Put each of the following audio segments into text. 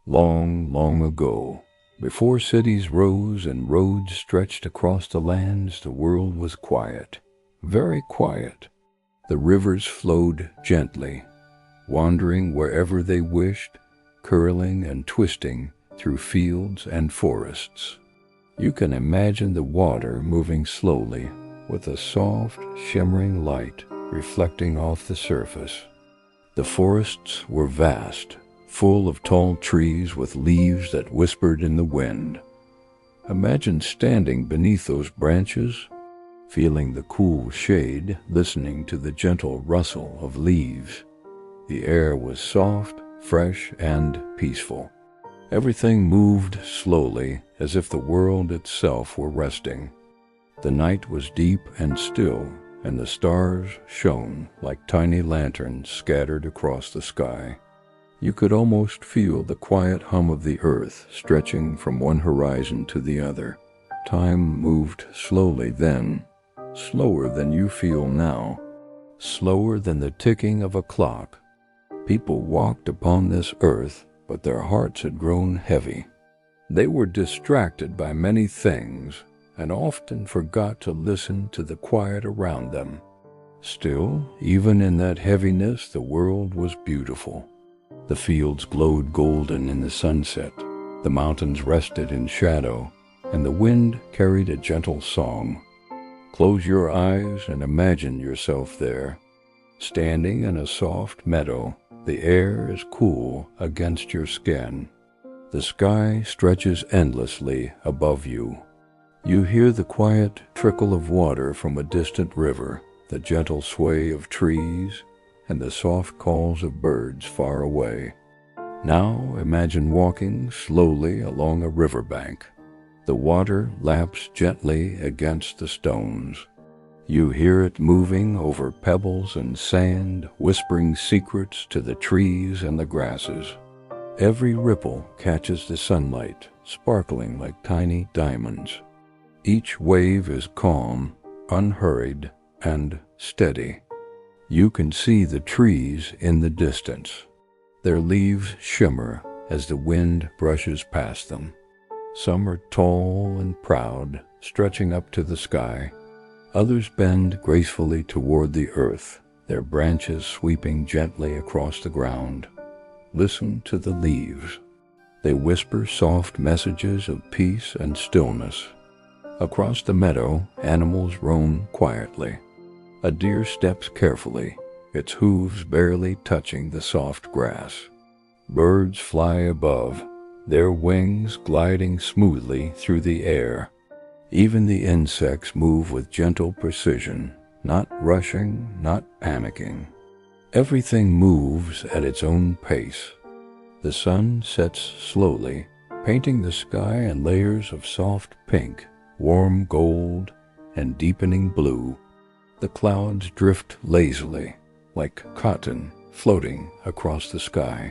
Long, long ago, before cities rose and roads stretched across the lands, the world was quiet, very quiet. The rivers flowed gently, wandering wherever they wished, curling and twisting through fields and forests. You can imagine the water moving slowly with a soft, shimmering light reflecting off the surface. The forests were vast, full of tall trees with leaves that whispered in the wind. Imagine standing beneath those branches, feeling the cool shade, listening to the gentle rustle of leaves. The air was soft, fresh, and peaceful. Everything moved slowly, as if the world itself were resting. The night was deep and still, and the stars shone like tiny lanterns scattered across the sky. You could almost feel the quiet hum of the earth stretching from one horizon to the other. Time moved slowly then, slower than you feel now, slower than the ticking of a clock. People walked upon this earth, but their hearts had grown heavy. They were distracted by many things and often forgot to listen to the quiet around them. Still, even in that heaviness, the world was beautiful. The fields glowed golden in the sunset, the mountains rested in shadow, and the wind carried a gentle song. Close your eyes and imagine yourself there, standing in a soft meadow. The air is cool against your skin. The sky stretches endlessly above you. You hear the quiet trickle of water from a distant river, the gentle sway of trees, and the soft calls of birds far away. Now imagine walking slowly along a riverbank. The water laps gently against the stones. You hear it moving over pebbles and sand, whispering secrets to the trees and the grasses. Every ripple catches the sunlight, sparkling like tiny diamonds. Each wave is calm, unhurried, and steady. You can see the trees in the distance. Their leaves shimmer as the wind brushes past them. Some are tall and proud, stretching up to the sky. Others bend gracefully toward the earth, their branches sweeping gently across the ground. Listen to the leaves. They whisper soft messages of peace and stillness. Across the meadow, animals roam quietly. A deer steps carefully, its hooves barely touching the soft grass. Birds fly above, their wings gliding smoothly through the air. Even the insects move with gentle precision, not rushing, not panicking. Everything moves at its own pace. The sun sets slowly, painting the sky in layers of soft pink, warm gold, and deepening blue. The clouds drift lazily, like cotton floating across the sky.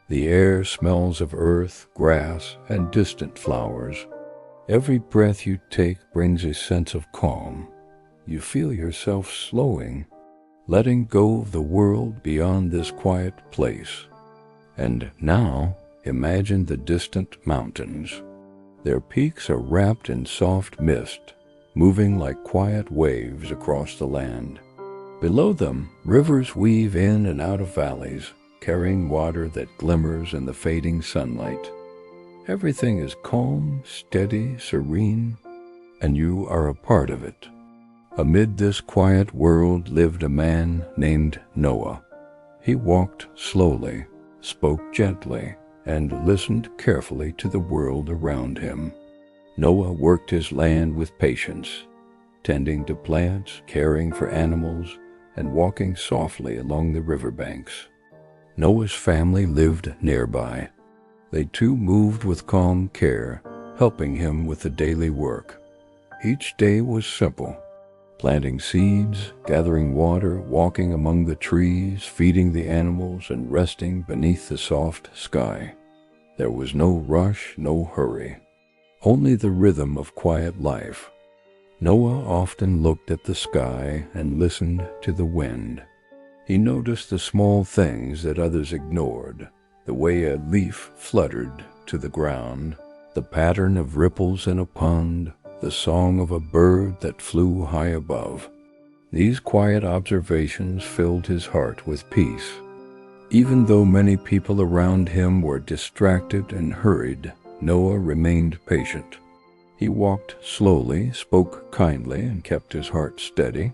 The air smells of earth, grass, and distant flowers. Every breath you take brings a sense of calm. You feel yourself slowing, letting go of the world beyond this quiet place. And now, imagine the distant mountains. Their peaks are wrapped in soft mist, moving like quiet waves across the land. Below them, rivers weave in and out of valleys, carrying water that glimmers in the fading sunlight. Everything is calm, steady, serene, and you are a part of it. Amid this quiet world lived a man named Noah. He walked slowly, spoke gently, and listened carefully to the world around him. Noah worked his land with patience, tending to plants, caring for animals, and walking softly along the riverbanks. Noah's family lived nearby. They too moved with calm care, helping him with the daily work. Each day was simple: planting seeds, gathering water, walking among the trees, feeding the animals, and resting beneath the soft sky. There was no rush, no hurry, only the rhythm of quiet life. Noah often looked at the sky and listened to the wind. He noticed the small things that others ignored: the way a leaf fluttered to the ground, the pattern of ripples in a pond, the song of a bird that flew high above. These quiet observations filled his heart with peace. Even though many people around him were distracted and hurried, Noah remained patient. He walked slowly, spoke kindly, and kept his heart steady.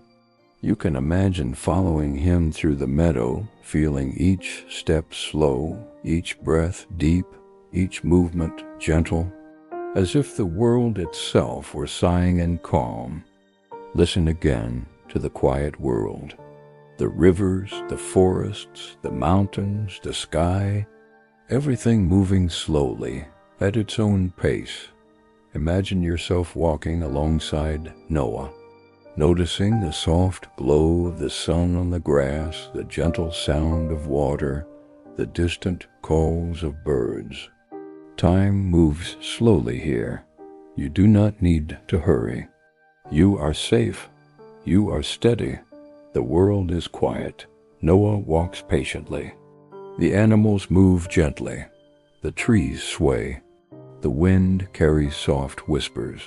You can imagine following him through the meadow, feeling each step slow, each breath deep, each movement gentle, as if the world itself were sighing in calm. Listen again to the quiet world. The rivers, the forests, the mountains, the sky, everything moving slowly, at its own pace. Imagine yourself walking alongside Noah, noticing the soft glow of the sun on the grass, the gentle sound of water, the distant calls of birds. Time moves slowly here. You do not need to hurry. You are safe. You are steady. The world is quiet. Noah walks patiently. The animals move gently. The trees sway. The wind carries soft whispers.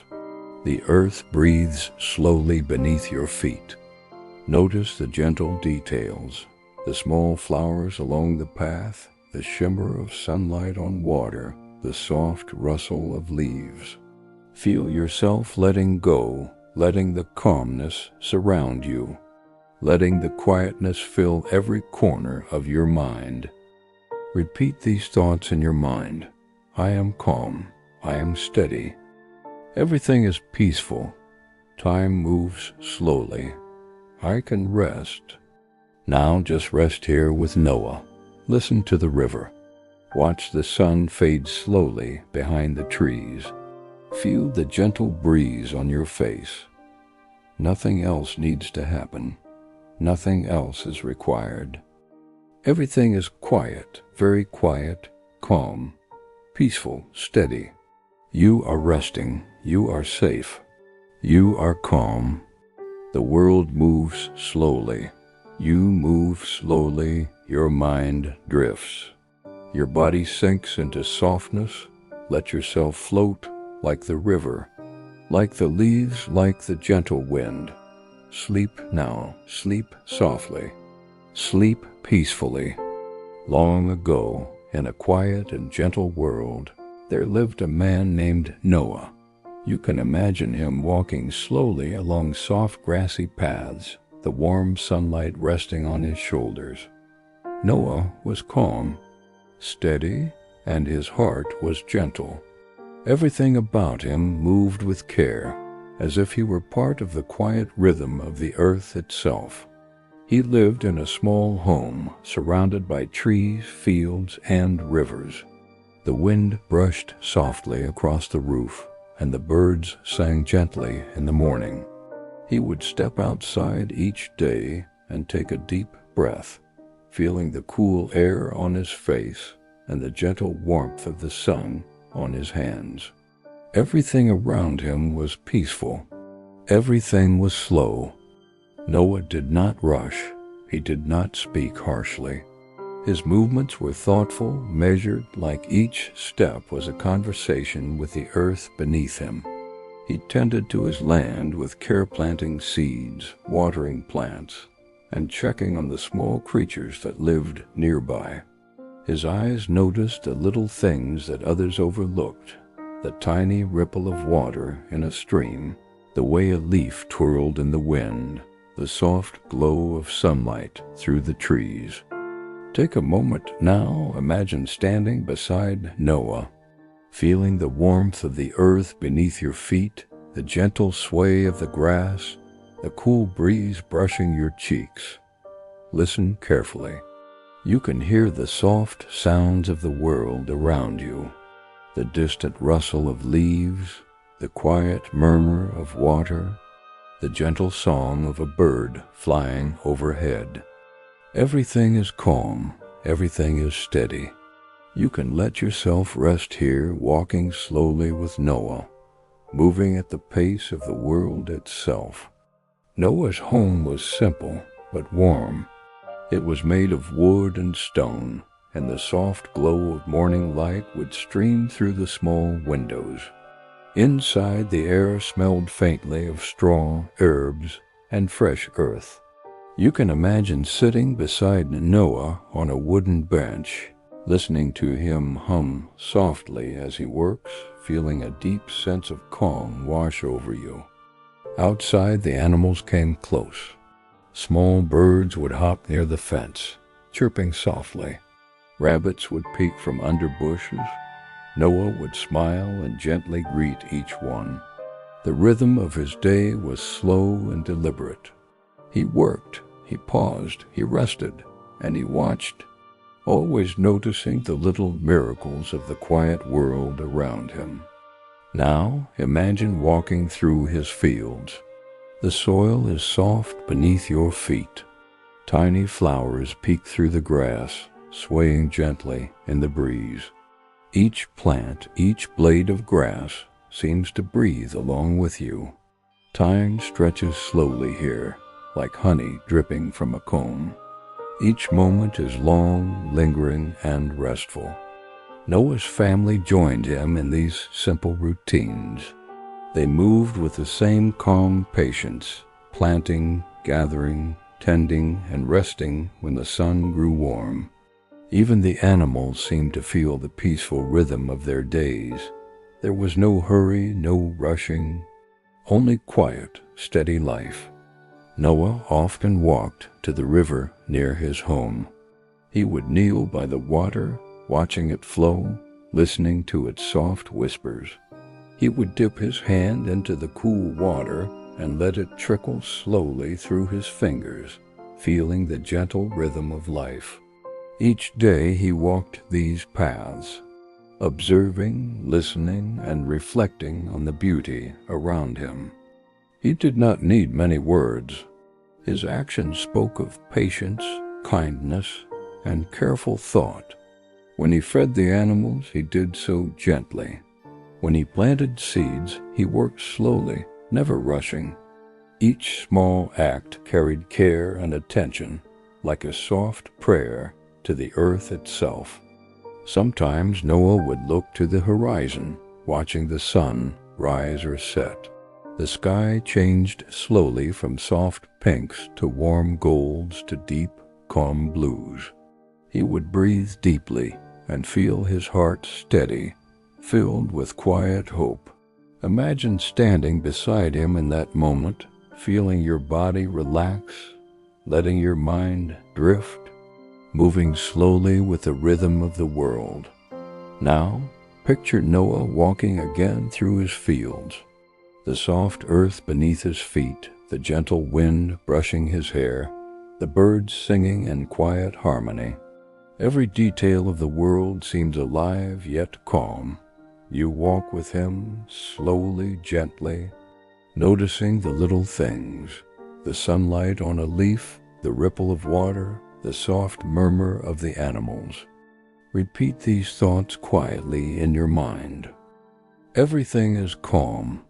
The earth breathes slowly beneath your feet. Notice the gentle details, the small flowers along the path, the shimmer of sunlight on water, the soft rustle of leaves. Feel yourself letting go, letting the calmness surround you, letting the quietness fill every corner of your mind. Repeat these thoughts in your mind. I am calm. I am steady. Everything is peaceful. Time moves slowly. I can rest. Now just rest here with Noah. Listen to the river. Watch the sun fade slowly behind the trees. Feel the gentle breeze on your face. Nothing else needs to happen. Nothing else is required. Everything is quiet, very quiet, calm, peaceful, steady. You are resting. You are safe. You are calm. The world moves slowly. You move slowly. Your mind drifts. Your body sinks into softness. Let yourself float like the river, like the leaves, like the gentle wind. Sleep now. Sleep softly. Sleep peacefully. Long ago, in a quiet and gentle world, there lived a man named Noah. You can imagine him walking slowly along soft grassy paths, the warm sunlight resting on his shoulders. Noah was calm, steady, and his heart was gentle. Everything about him moved with care, as if he were part of the quiet rhythm of the earth itself. He lived in a small home, surrounded by trees, fields, and rivers. The wind brushed softly across the roof, and the birds sang gently in the morning. He would step outside each day and take a deep breath, feeling the cool air on his face and the gentle warmth of the sun on his hands. Everything around him was peaceful. Everything was slow. Noah did not rush. He did not speak harshly. His movements were thoughtful, measured, like each step was a conversation with the earth beneath him. He tended to his land with care, planting seeds, watering plants, and checking on the small creatures that lived nearby. His eyes noticed the little things that others overlooked, the tiny ripple of water in a stream, the way a leaf twirled in the wind, the soft glow of sunlight through the trees. Take a moment now, imagine standing beside Noah, feeling the warmth of the earth beneath your feet, the gentle sway of the grass, the cool breeze brushing your cheeks. Listen carefully. You can hear the soft sounds of the world around you, the distant rustle of leaves, the quiet murmur of water, the gentle song of a bird flying overhead. Everything is calm. Everything is steady. You can let yourself rest here, walking slowly with Noah, moving at the pace of the world itself. Noah's home was simple but warm. It was made of wood and stone. and the soft glow of morning light would stream through the small windows. Inside, the air smelled faintly of straw, herbs, and fresh earth. You can imagine sitting beside Noah on a wooden bench, listening to him hum softly as he works, feeling a deep sense of calm wash over you. Outside, the animals came close. Small birds would hop near the fence, chirping softly. Rabbits would peek from under bushes. Noah would smile and gently greet each one. The rhythm of his day was slow and deliberate. He worked, he paused, he rested, and he watched, always noticing the little miracles of the quiet world around him. Now, imagine walking through his fields. The soil is soft beneath your feet. Tiny flowers peek through the grass, swaying gently in the breeze. Each plant, each blade of grass seems to breathe along with you. Time stretches slowly here, like honey dripping from a comb. Each moment is long, lingering, and restful. Noah's family joined him in these simple routines. They moved with the same calm patience, planting, gathering, tending, and resting when the sun grew warm. Even the animals seemed to feel the peaceful rhythm of their days. There was no hurry, no rushing, only quiet, steady life. Noah often walked to the river near his home. He would kneel by the water, watching it flow, listening to its soft whispers. He would dip his hand into the cool water and let it trickle slowly through his fingers, feeling the gentle rhythm of life. Each day he walked these paths, observing, listening, and reflecting on the beauty around him. He did not need many words. His actions spoke of patience, kindness, and careful thought. When he fed the animals, he did so gently. When he planted seeds, he worked slowly, never rushing. Each small act carried care and attention, like a soft prayer to the earth itself. Sometimes Noah would look to the horizon, watching the sun rise or set. The sky changed slowly from soft pinks to warm golds to deep, calm blues. He would breathe deeply and feel his heart steady, filled with quiet hope. Imagine standing beside him in that moment, feeling your body relax, letting your mind drift, moving slowly with the rhythm of the world. Now, picture Noah walking again through his fields, the soft earth beneath his feet, the gentle wind brushing his hair, the birds singing in quiet harmony. Every detail of the world seems alive yet calm. You walk with him, slowly, gently, noticing the little things, the sunlight on a leaf, the ripple of water, the soft murmur of the animals. Repeat these thoughts quietly in your mind. Everything is calm.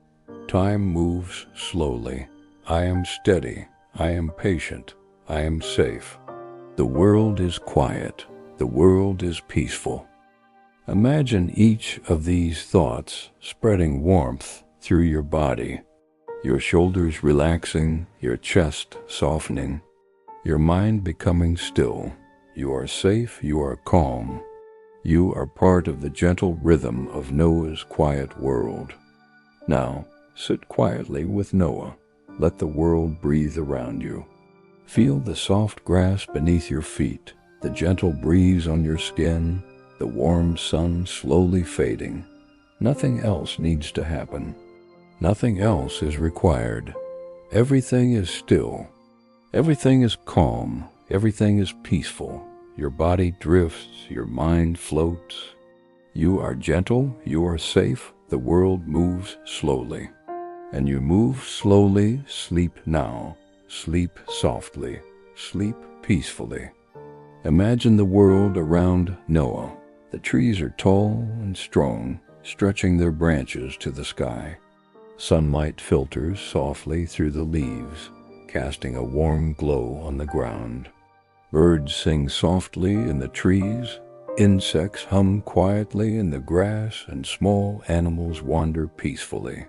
Time moves slowly. I am steady. I am patient. I am safe. The world is quiet. The world is peaceful. Imagine each of these thoughts spreading warmth through your body, your shoulders relaxing, your chest softening, your mind becoming still. You are safe, you are calm. You are part of the gentle rhythm of Noah's quiet world. Now, sit quietly with Noah. Let the world breathe around you. Feel the soft grass beneath your feet, the gentle breeze on your skin, the warm sun slowly fading. Nothing else needs to happen. Nothing else is required. Everything is still. Everything is calm. Everything is peaceful. Your body drifts. Your mind floats. You are gentle. You are safe. The world moves slowly. And you move slowly. Sleep now. Sleep softly. Sleep peacefully. Imagine the world around Noah. The trees are tall and strong, stretching their branches to the sky. Sunlight filters softly through the leaves, casting a warm glow on the ground. Birds sing softly in the trees, Insects hum quietly in the grass and small animals wander peacefully.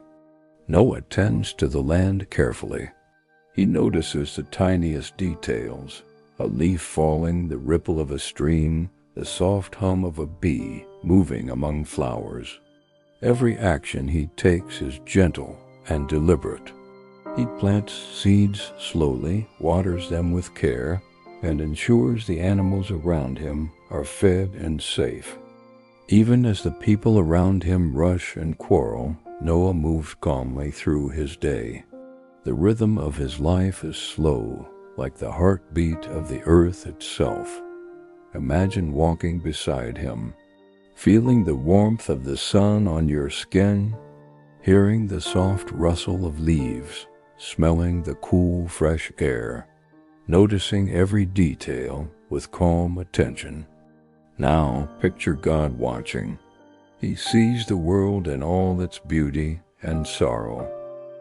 Noah tends to the land carefully. He notices the tiniest details, a leaf falling, the ripple of a stream, the soft hum of a bee moving among flowers. Every action he takes is gentle and deliberate. He plants seeds slowly, waters them with care, and ensures the animals around him are fed and safe. Even as the people around him rush and quarrel, Noah moves calmly through his day. The rhythm of his life is slow, like the heartbeat of the earth itself. Imagine walking beside him, feeling the warmth of the sun on your skin, hearing the soft rustle of leaves, smelling the cool, fresh air, noticing every detail with calm attention. Now picture God watching. He sees the world in all its beauty and sorrow.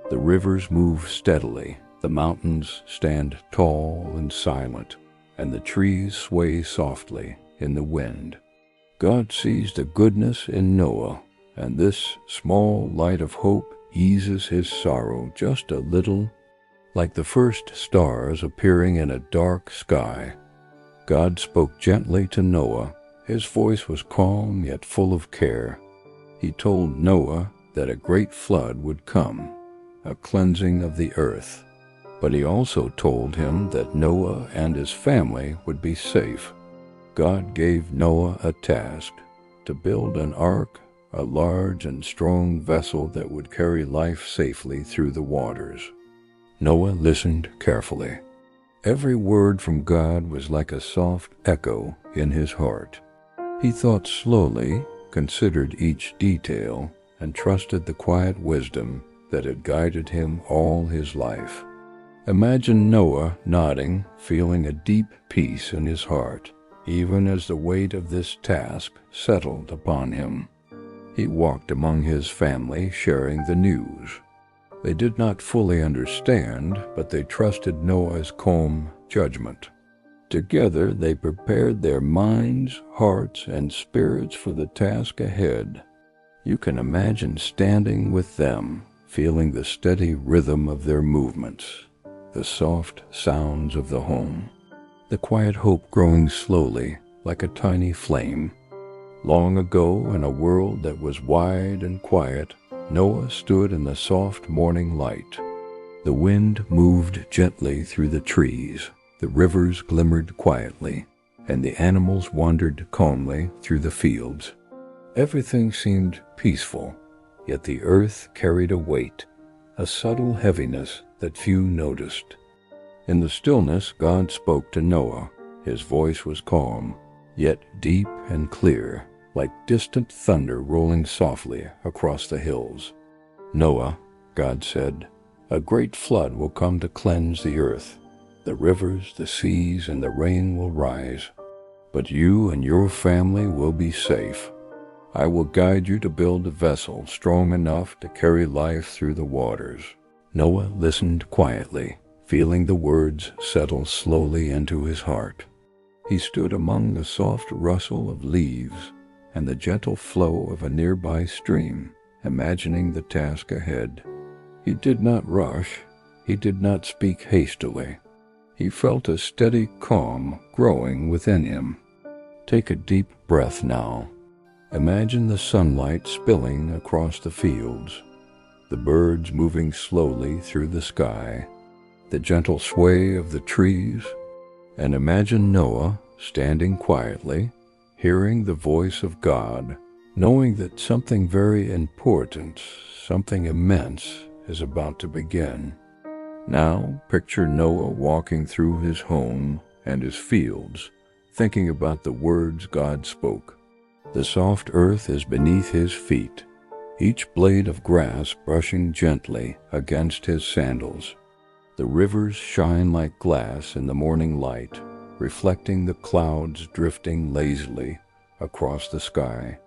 The rivers move steadily, the mountains stand tall and silent, and the trees sway softly in the wind. God sees the goodness in Noah, and this small light of hope eases his sorrow just a little, like the first stars appearing in a dark sky. God spoke gently to Noah. His voice was calm yet full of care. He told Noah that a great flood would come, a cleansing of the earth. But he also told him that Noah and his family would be safe. God gave Noah a task to build an ark, a large and strong vessel that would carry life safely through the waters. Noah listened carefully. Every word from God was like a soft echo in his heart. He thought slowly, considered each detail, and trusted the quiet wisdom that had guided him all his life. Imagine Noah nodding, feeling a deep peace in his heart, even as the weight of this task settled upon him. He walked among his family, sharing the news. They did not fully understand, but they trusted Noah's calm judgment. Together they prepared their minds, hearts, and spirits for the task ahead. You can imagine standing with them, feeling the steady rhythm of their movements, the soft sounds of the home, the quiet hope growing slowly like a tiny flame. Long ago, in a world that was wide and quiet, Noah stood in the soft morning light. The wind moved gently through the trees, the rivers glimmered quietly, and the animals wandered calmly through the fields. Everything seemed peaceful, yet the earth carried a weight, a subtle heaviness that few noticed. In the stillness, God spoke to Noah. His voice was calm, yet deep and clear, like distant thunder rolling softly across the hills. "Noah," God said, "a great flood will come to cleanse the earth. The rivers, the seas, and the rain will rise. But you and your family will be safe. I will guide you to build a vessel strong enough to carry life through the waters." Noah listened quietly, feeling the words settle slowly into his heart. He stood among the soft rustle of leaves and the gentle flow of a nearby stream, imagining the task ahead. He did not rush. He did not speak hastily. He felt a steady calm growing within him. Take a deep breath now. Imagine the sunlight spilling across the fields, the birds moving slowly through the sky, the gentle sway of the trees, and imagine Noah standing quietly, hearing the voice of God, knowing that something very important, something immense, is about to begin. Now picture Noah walking through his home and his fields, thinking about the words God spoke. The soft earth is beneath his feet, each blade of grass brushing gently against his sandals. The rivers shine like glass in the morning light, reflecting the clouds drifting lazily across the sky.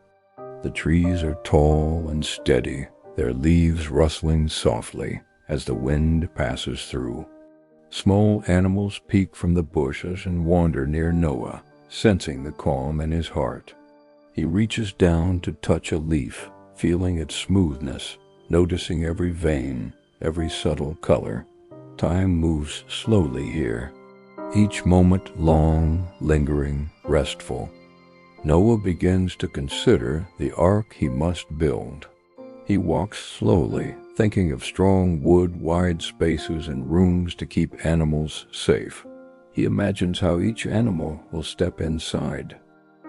The trees are tall and steady, their leaves rustling softly as the wind passes through. Small animals peek from the bushes and wander near Noah, sensing the calm in his heart. He reaches down to touch a leaf, feeling its smoothness, noticing every vein, every subtle color. Time moves slowly here, each moment long, lingering, restful. Noah begins to consider the ark he must build. He walks slowly, thinking of strong wood, wide spaces, and rooms to keep animals safe. He imagines how each animal will step inside,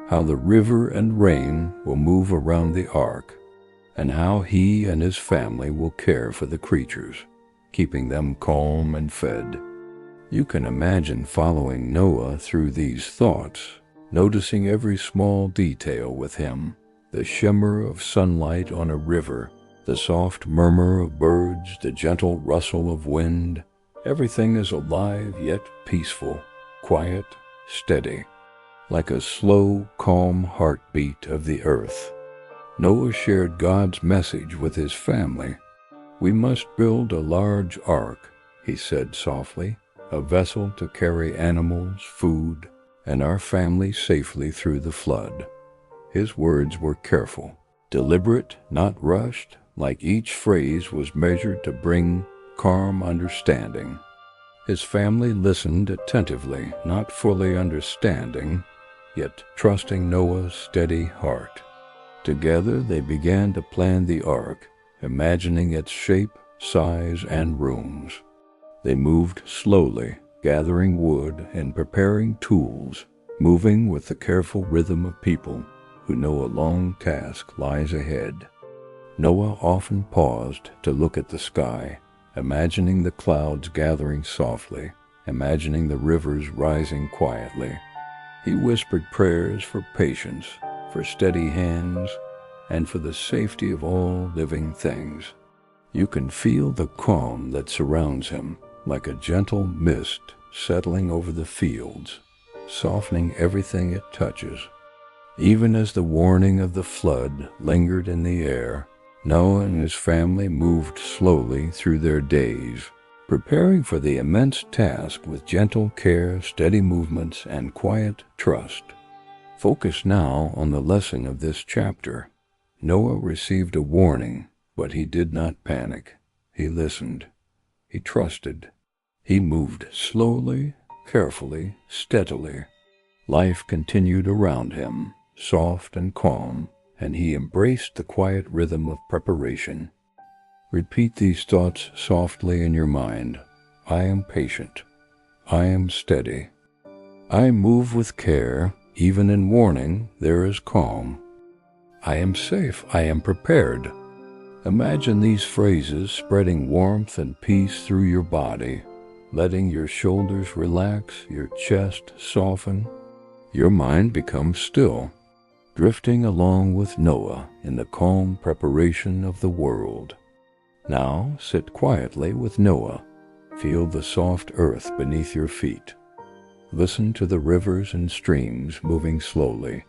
how the river and rain will move around the ark, and how he and his family will care for the creatures, keeping them calm and fed. You can imagine following Noah through these thoughts, noticing every small detail with him, the shimmer of sunlight on a river, the soft murmur of birds, the gentle rustle of wind. Everything is alive yet peaceful, quiet, steady, like a slow, calm heartbeat of the earth. Noah shared God's message with his family. "We must build a large ark," he said softly, "a vessel to carry animals, food, and our family safely through the flood." His words were careful, deliberate, not rushed, like each phrase was measured to bring calm understanding. His family listened attentively, not fully understanding, yet trusting Noah's steady heart. Together they began to plan the ark, imagining its shape, size, and rooms. They moved slowly, gathering wood and preparing tools, moving with the careful rhythm of people who know a long task lies ahead. Noah often paused to look at the sky, imagining the clouds gathering softly, imagining the rivers rising quietly. He whispered prayers for patience, for steady hands, and for the safety of all living things. You can feel the calm that surrounds him, like a gentle mist settling over the fields, softening everything it touches. Even as the warning of the flood lingered in the air, Noah and his family moved slowly through their days, preparing for the immense task with gentle care, steady movements, and quiet trust. Focus now on the lesson of this chapter. Noah received a warning, but he did not panic. He listened. He trusted. He moved slowly, carefully, steadily. Life continued around him, soft and calm, and he embraced the quiet rhythm of preparation. Repeat these thoughts softly in your mind. I am patient. I am steady. I move with care. Even in warning, there is calm. I am safe. I am prepared. Imagine these phrases spreading warmth and peace through your body, letting your shoulders relax, your chest soften. Your mind becomes still, drifting along with Noah in the calm preparation of the world. Now sit quietly with Noah. Feel the soft earth beneath your feet. Listen to the rivers and streams moving slowly.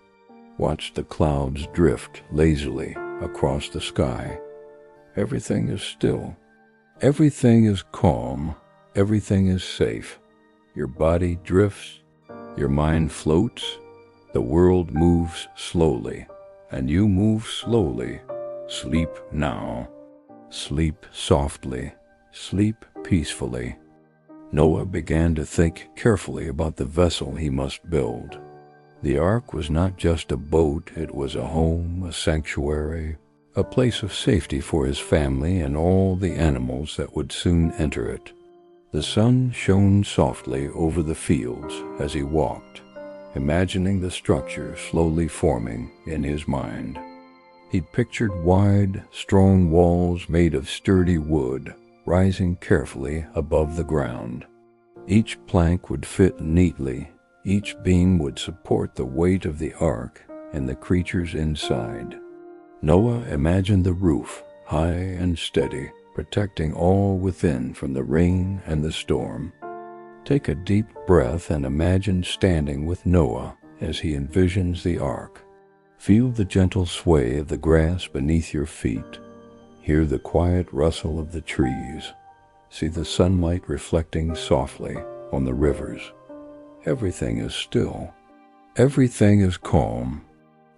Watch the clouds drift lazily across the sky. Everything is still. Everything is calm. Everything is safe. Your body drifts. Your mind floats. The world moves slowly, and you move slowly. Sleep now. Sleep softly. Sleep peacefully. Noah began to think carefully about the vessel he must build. The ark was not just a boat, it was a home, a sanctuary, a place of safety for his family and all the animals that would soon enter it. The sun shone softly over the fields as he walked, imagining the structure slowly forming in his mind. He pictured wide, strong walls made of sturdy wood, rising carefully above the ground. Each plank would fit neatly. Each beam would support the weight of the ark and the creatures inside. Noah imagined the roof, high and steady, protecting all within from the rain and the storm. Take a deep breath and imagine standing with Noah as he envisions the ark. Feel the gentle sway of the grass beneath your feet. Hear the quiet rustle of the trees. See the sunlight reflecting softly on the rivers. Everything is still. Everything is calm,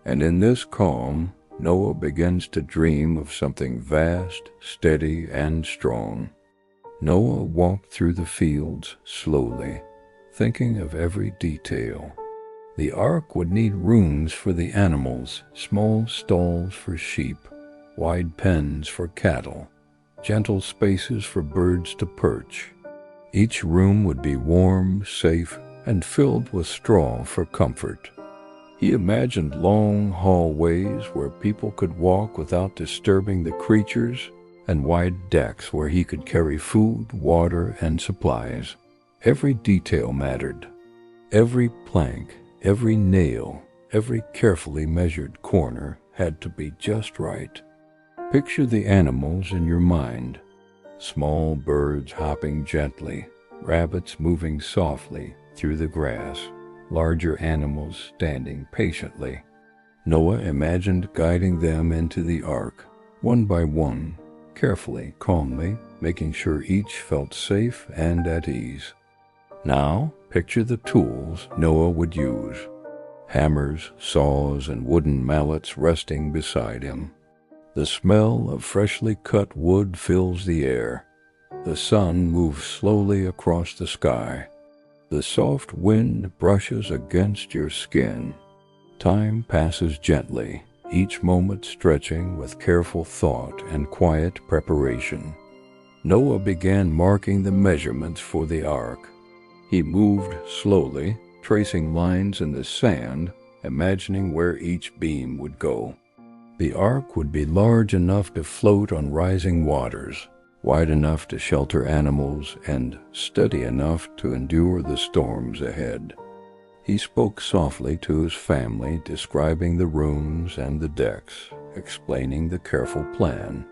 and in this calm, Noah begins to dream of something vast, steady, and strong. Noah walked through the fields slowly, thinking of every detail. The ark would need rooms for the animals, small stalls for sheep, wide pens for cattle, gentle spaces for birds to perch. Each room would be warm, safe, and filled with straw for comfort. He imagined long hallways where people could walk without disturbing the creatures, and wide decks where he could carry food, water, and supplies. Every detail mattered. Every plank, every nail, every carefully measured corner had to be just right. Picture the animals in your mind. Small birds hopping gently, rabbits moving softly through the grass, larger animals standing patiently. Noah imagined guiding them into the ark, one by one, carefully, calmly, making sure each felt safe and at ease. Now, picture the tools Noah would use. Hammers, saws, and wooden mallets resting beside him. The smell of freshly cut wood fills the air. The sun moves slowly across the sky. The soft wind brushes against your skin. Time passes gently, each moment stretching with careful thought and quiet preparation. Noah began marking the measurements for the ark. He moved slowly, tracing lines in the sand, imagining where each beam would go. The ark would be large enough to float on rising waters, wide enough to shelter animals, and steady enough to endure the storms ahead. He spoke softly to his family, describing the rooms and the decks, explaining the careful plan.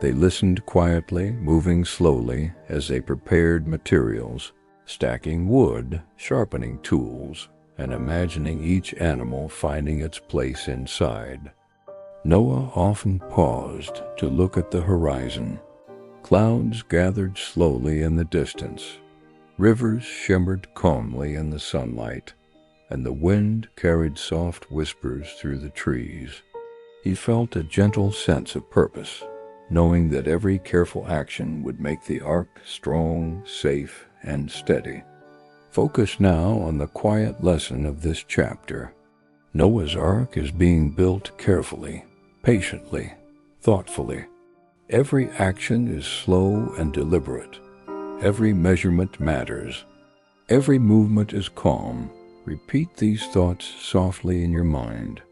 They listened quietly, moving slowly as they prepared materials, stacking wood, sharpening tools, and imagining each animal finding its place inside. Noah often paused to look at the horizon. Clouds gathered slowly in the distance. Rivers shimmered calmly in the sunlight, and the wind carried soft whispers through the trees. He felt a gentle sense of purpose, knowing that every careful action would make the ark strong, safe, and steady. Focus now on the quiet lesson of this chapter. Noah's ark is being built carefully, patiently, thoughtfully. Every action is slow and deliberate. Every measurement matters. Every movement is calm. Repeat these thoughts softly in your mind.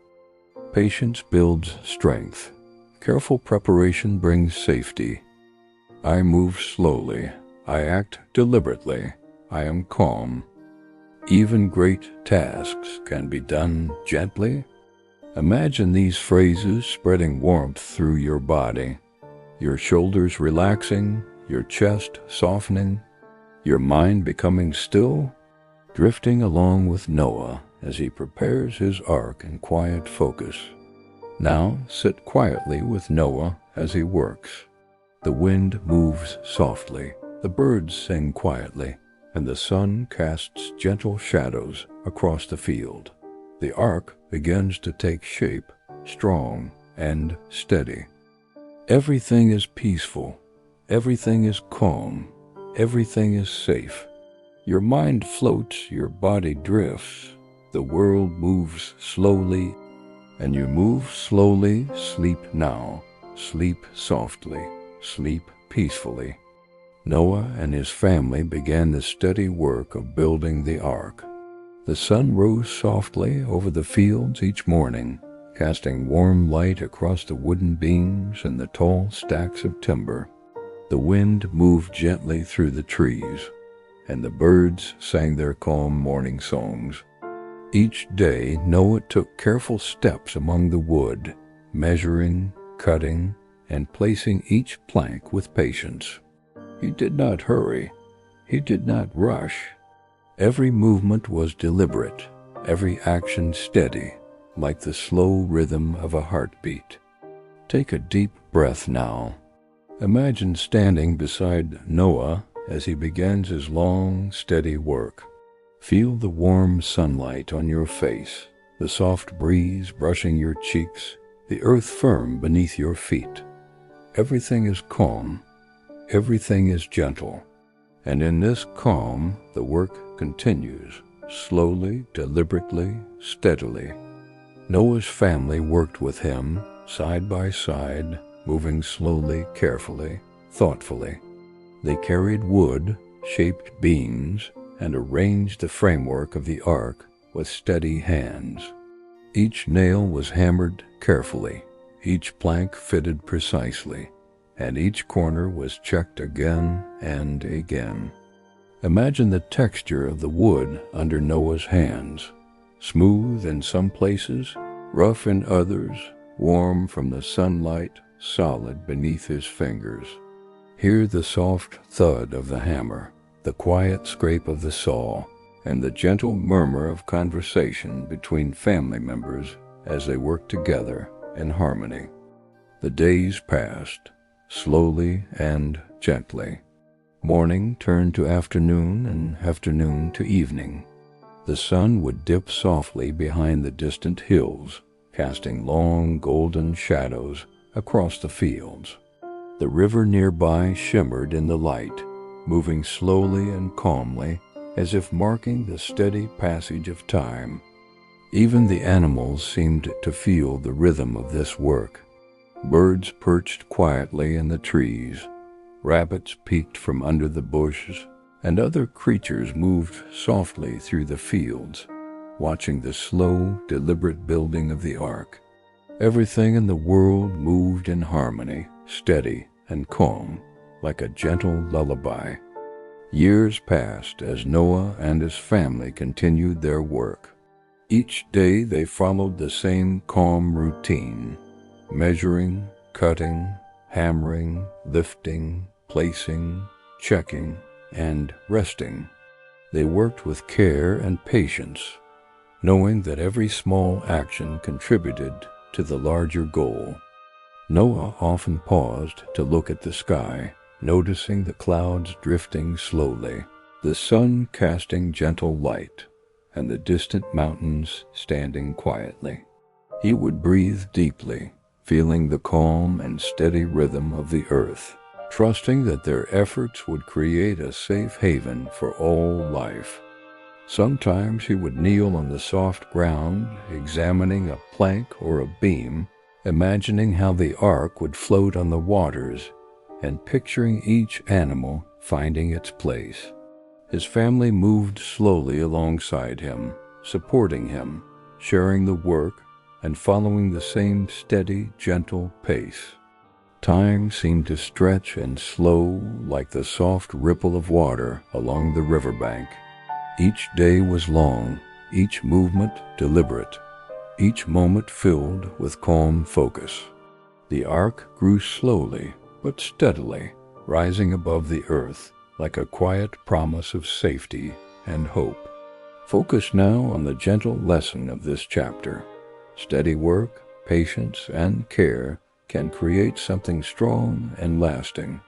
Patience builds strength. Careful preparation brings safety. I move slowly. I act deliberately. I am calm. Even great tasks can be done gently. Imagine these phrases spreading warmth through your body. Your shoulders relaxing, your chest softening, your mind becoming still, drifting along with Noah as he prepares his ark in quiet focus. Now sit quietly with Noah as he works. The wind moves softly, the birds sing quietly, and the sun casts gentle shadows across the field. The ark begins to take shape, strong and steady. Everything is peaceful. Everything is calm. Everything is safe. Your mind floats, your body drifts. The world moves slowly, and you move slowly. Sleep now. Sleep softly. Sleep peacefully. Noah and his family began the steady work of building the ark. The sun rose softly over the fields each morning, casting warm light across the wooden beams and the tall stacks of timber. The wind moved gently through the trees, and the birds sang their calm morning songs. Each day Noah took careful steps among the wood, measuring, cutting, and placing each plank with patience. He did not hurry. He did not rush. Every movement was deliberate, every action steady, like the slow rhythm of a heartbeat. Take a deep breath now. Imagine standing beside Noah as he begins his long, steady work. Feel the warm sunlight on your face, the soft breeze brushing your cheeks, the earth firm beneath your feet. Everything is calm, everything is gentle, and in this calm the work continues, slowly, deliberately, steadily. Noah's family worked with him, side by side, moving slowly, carefully, thoughtfully. They carried wood, shaped beams, and arranged the framework of the ark with steady hands. Each nail was hammered carefully, each plank fitted precisely, and each corner was checked again and again. Imagine the texture of the wood under Noah's hands, smooth in some places, rough in others, warm from the sunlight, solid beneath his fingers. Hear the soft thud of the hammer, the quiet scrape of the saw, and the gentle murmur of conversation between family members as they work together in harmony. The days passed, slowly and gently. Morning turned to afternoon and afternoon to evening. The sun would dip softly behind the distant hills, casting long golden shadows across the fields. The river nearby shimmered in the light, moving slowly and calmly as if marking the steady passage of time. Even the animals seemed to feel the rhythm of this work. Birds perched quietly in the trees, rabbits peeked from under the bushes, and other creatures moved softly through the fields, watching the slow, deliberate building of the ark. Everything in the world moved in harmony, steady and calm, like a gentle lullaby. Years passed as Noah and his family continued their work. Each day they followed the same calm routine, measuring, cutting, hammering, lifting, placing, checking, and resting. They worked with care and patience, knowing that every small action contributed to the larger goal. Noah often paused to look at the sky, noticing the clouds drifting slowly, the sun casting gentle light, and the distant mountains standing quietly. He would breathe deeply, feeling the calm and steady rhythm of the earth, trusting that their efforts would create a safe haven for all life. Sometimes he would kneel on the soft ground, examining a plank or a beam, imagining how the ark would float on the waters, and picturing each animal finding its place. His family moved slowly alongside him, supporting him, sharing the work, and following the same steady, gentle pace. Time seemed to stretch and slow like the soft ripple of water along the riverbank. Each day was long, each movement deliberate, each moment filled with calm focus. The ark grew slowly but steadily, rising above the earth like a quiet promise of safety and hope. Focus now on the gentle lesson of this chapter. Steady work, patience, and care can create something strong and lasting.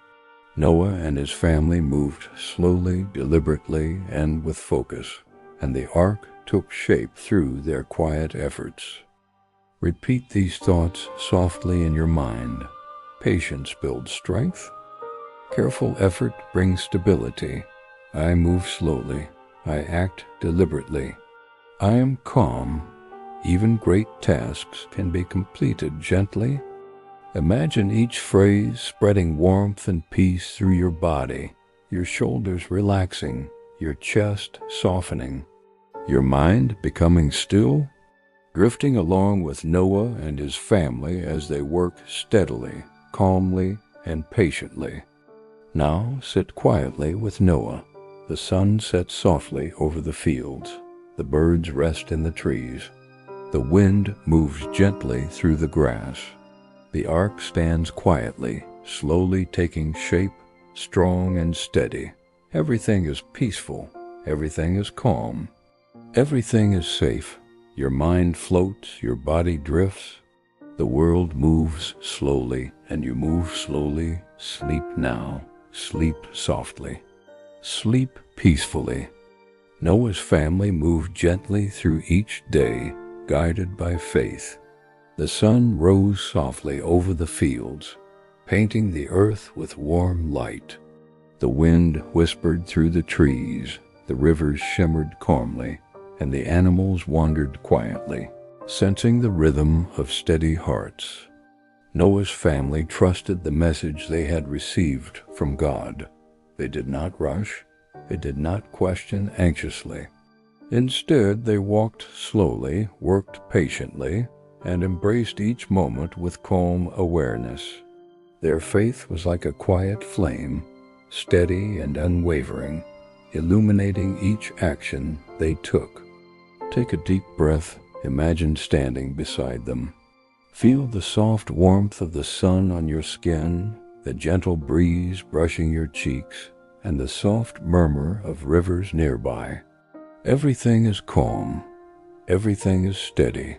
Noah and his family moved slowly, deliberately, and with focus, and the ark took shape through their quiet efforts. Repeat these thoughts softly in your mind. Patience builds strength. Careful effort brings stability. I move slowly. I act deliberately. I am calm. Even great tasks can be completed gently. Imagine each phrase spreading warmth and peace through your body, your shoulders relaxing, your chest softening, your mind becoming still, drifting along with Noah and his family as they work steadily, calmly, and patiently. Now sit quietly with Noah. The sun sets softly over the fields. The birds rest in the trees. The wind moves gently through the grass. The ark stands quietly, slowly taking shape, strong and steady. Everything is peaceful. Everything is calm. Everything is safe. Your mind floats, your body drifts. The world moves slowly, and you move slowly. Sleep now. Sleep softly. Sleep peacefully. Noah's family moved gently through each day, guided by faith. The sun rose softly over the fields, painting the earth with warm light. The wind whispered through the trees, the rivers shimmered calmly, and the animals wandered quietly, sensing the rhythm of steady hearts. Noah's family trusted the message they had received from God. They did not rush. They did not question anxiously. Instead, they walked slowly, worked patiently, and embraced each moment with calm awareness. Their faith was like a quiet flame, steady and unwavering, illuminating each action they took. Take a deep breath. Imagine standing beside them. Feel the soft warmth of the sun on your skin, the gentle breeze brushing your cheeks, and the soft murmur of rivers nearby. Everything is calm. Everything is steady.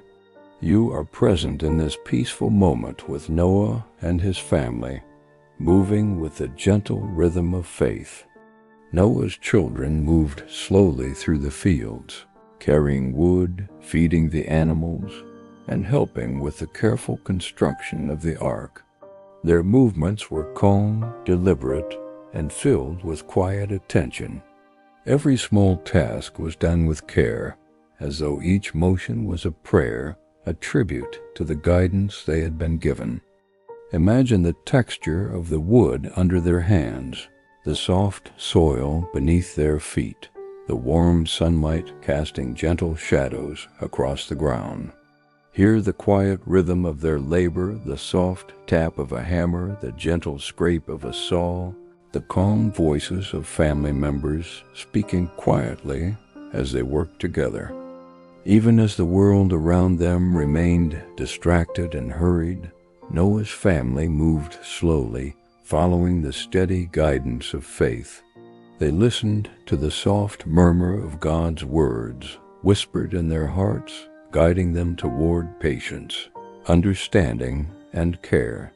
You are present in this peaceful moment with Noah and his family, moving with the gentle rhythm of faith. Noah's children moved slowly through the fields, carrying wood, feeding the animals, and helping with the careful construction of the ark. Their movements were calm, deliberate, and filled with quiet attention. Every small task was done with care, as though each motion was a prayer, a tribute to the guidance they had been given. Imagine the texture of the wood under their hands, the soft soil beneath their feet, the warm sunlight casting gentle shadows across the ground. Hear the quiet rhythm of their labor, the soft tap of a hammer, the gentle scrape of a saw, the calm voices of family members speaking quietly as they worked together. Even as the world around them remained distracted and hurried, Noah's family moved slowly, following the steady guidance of faith. They listened to the soft murmur of God's words, whispered in their hearts, guiding them toward patience, understanding, and care.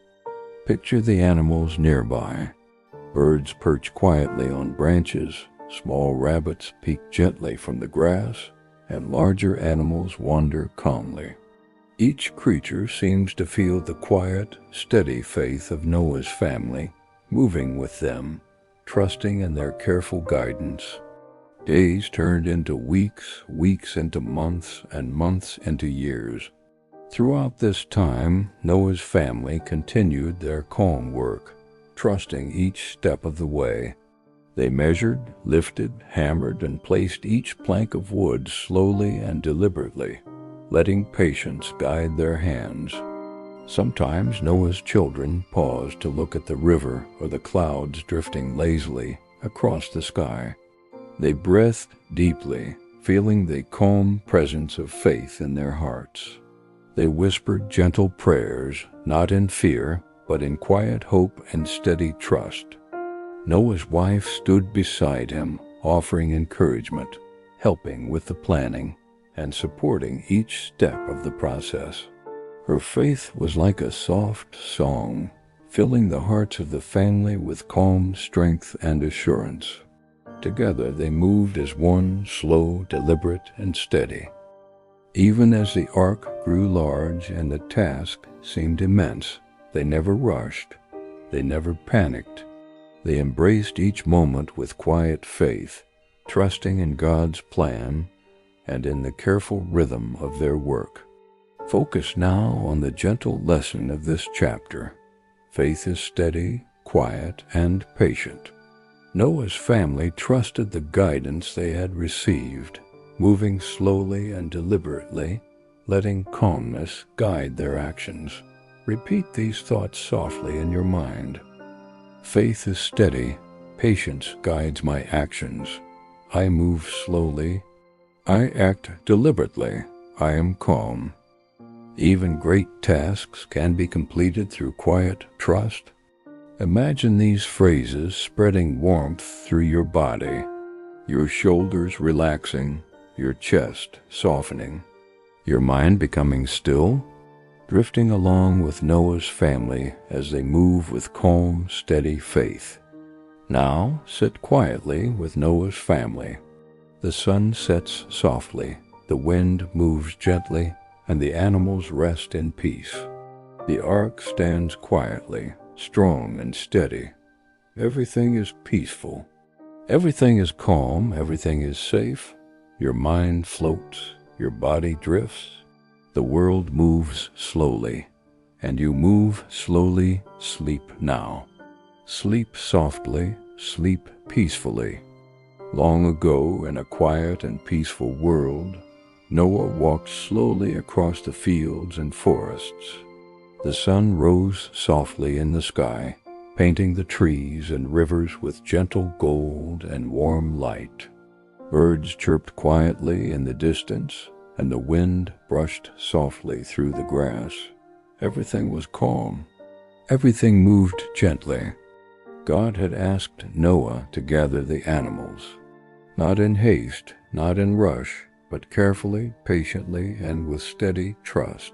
Picture the animals nearby. Birds perch quietly on branches, small rabbits peek gently from the grass, and larger animals wander calmly. Each creature seems to feel the quiet, steady faith of Noah's family, moving with them, trusting in their careful guidance. Days turned into weeks, weeks into months, and months into years. Throughout this time, Noah's family continued their calm work, trusting each step of the way. They measured, lifted, hammered, and placed each plank of wood slowly and deliberately, letting patience guide their hands. Sometimes Noah's children paused to look at the river or the clouds drifting lazily across the sky. They breathed deeply, feeling the calm presence of faith in their hearts. They whispered gentle prayers, not in fear, but in quiet hope and steady trust. Noah's wife stood beside him, offering encouragement, helping with the planning, and supporting each step of the process. Her faith was like a soft song, filling the hearts of the family with calm strength and assurance. Together they moved as one, slow, deliberate, and steady. Even as the ark grew large and the task seemed immense, they never rushed, they never panicked. They embraced each moment with quiet faith, trusting in God's plan and in the careful rhythm of their work. Focus now on the gentle lesson of this chapter. Faith is steady, quiet, and patient. Noah's family trusted the guidance they had received, moving slowly and deliberately, letting calmness guide their actions. Repeat these thoughts softly in your mind. Faith is steady, patience guides my actions. I move slowly. I act deliberately. I am calm. Even great tasks can be completed through quiet trust. Imagine these phrases spreading warmth through your body, your shoulders relaxing, your chest softening, your mind becoming still, drifting along with Noah's family as they move with calm, steady faith. Now sit quietly with Noah's family. The sun sets softly, the wind moves gently, and the animals rest in peace. The ark stands quietly, strong and steady. Everything is peaceful. Everything is calm, everything is safe. Your mind floats, your body drifts. The world moves slowly, and you move slowly. Sleep now. Sleep softly, sleep peacefully. Long ago, in a quiet and peaceful world, Noah walked slowly across the fields and forests. The sun rose softly in the sky, painting the trees and rivers with gentle gold and warm light. Birds chirped quietly in the distance, and the wind brushed softly through the grass. Everything was calm. Everything moved gently. God had asked Noah to gather the animals. Not in haste, not in rush, but carefully, patiently, and with steady trust.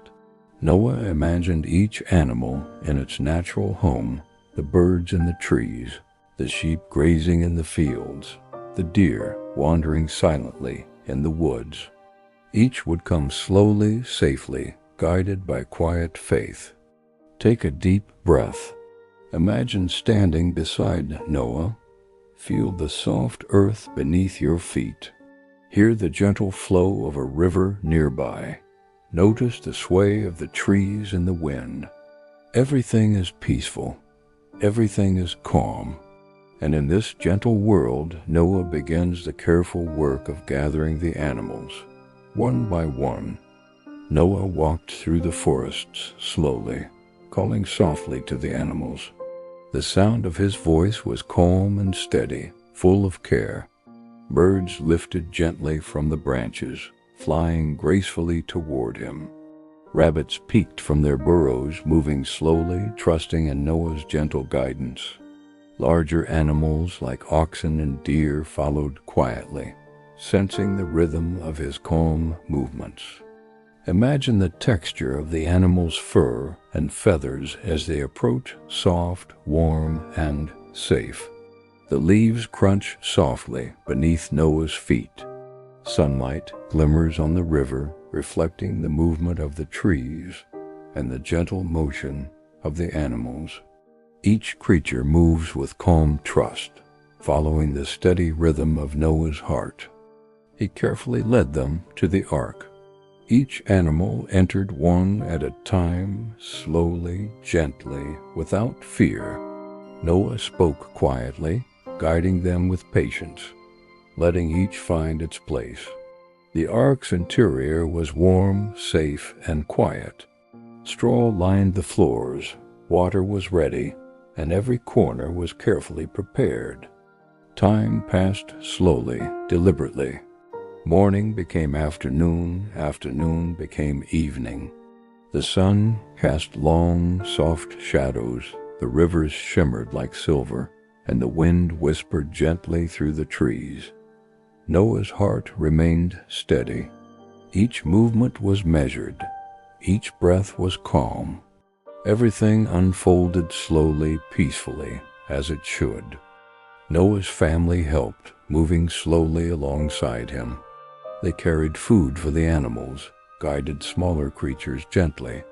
Noah imagined each animal in its natural home, the birds in the trees, the sheep grazing in the fields, the deer wandering silently in the woods. Each would come slowly, safely, guided by quiet faith. Take a deep breath. Imagine standing beside Noah. Feel the soft earth beneath your feet. Hear the gentle flow of a river nearby. Notice the sway of the trees in the wind. Everything is peaceful. Everything is calm. And in this gentle world, Noah begins the careful work of gathering the animals, one by one. Noah walked through the forests slowly, calling softly to the animals. The sound of his voice was calm and steady, full of care. Birds lifted gently from the branches, flying gracefully toward him. Rabbits peeked from their burrows, moving slowly, trusting in Noah's gentle guidance. Larger animals like oxen and deer followed quietly, sensing the rhythm of his calm movements. Imagine the texture of the animal's fur and feathers as they approach, soft, warm, and safe. The leaves crunch softly beneath Noah's feet. Sunlight glimmers on the river, reflecting the movement of the trees and the gentle motion of the animals. Each creature moves with calm trust, following the steady rhythm of Noah's heart. He carefully led them to the ark. Each animal entered one at a time, slowly, gently, without fear. Noah spoke quietly, guiding them with patience, letting each find its place. The ark's interior was warm, safe, and quiet. Straw lined the floors, water was ready, and every corner was carefully prepared. Time passed slowly, deliberately. Morning became afternoon, afternoon became evening. The sun cast long, soft shadows, the rivers shimmered like silver, and the wind whispered gently through the trees. Noah's heart remained steady. Each movement was measured. Each breath was calm. Everything unfolded slowly, peacefully, as it should. Noah's family helped, moving slowly alongside him. They carried food for the animals, guided smaller creatures gently,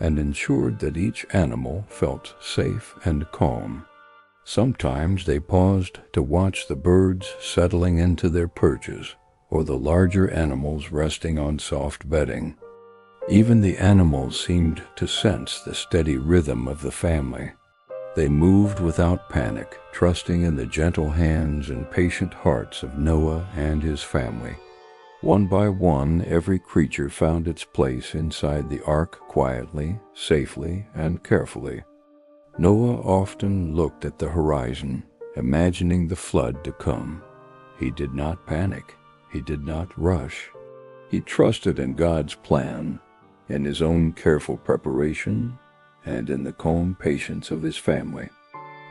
and ensured that each animal felt safe and calm. Sometimes they paused to watch the birds settling into their perches, or the larger animals resting on soft bedding. Even the animals seemed to sense the steady rhythm of the family. They moved without panic, trusting in the gentle hands and patient hearts of Noah and his family. One by one, every creature found its place inside the ark quietly, safely, and carefully. Noah often looked at the horizon, imagining the flood to come. He did not panic. He did not rush. He trusted in God's plan, in his own careful preparation, and in the calm patience of his family.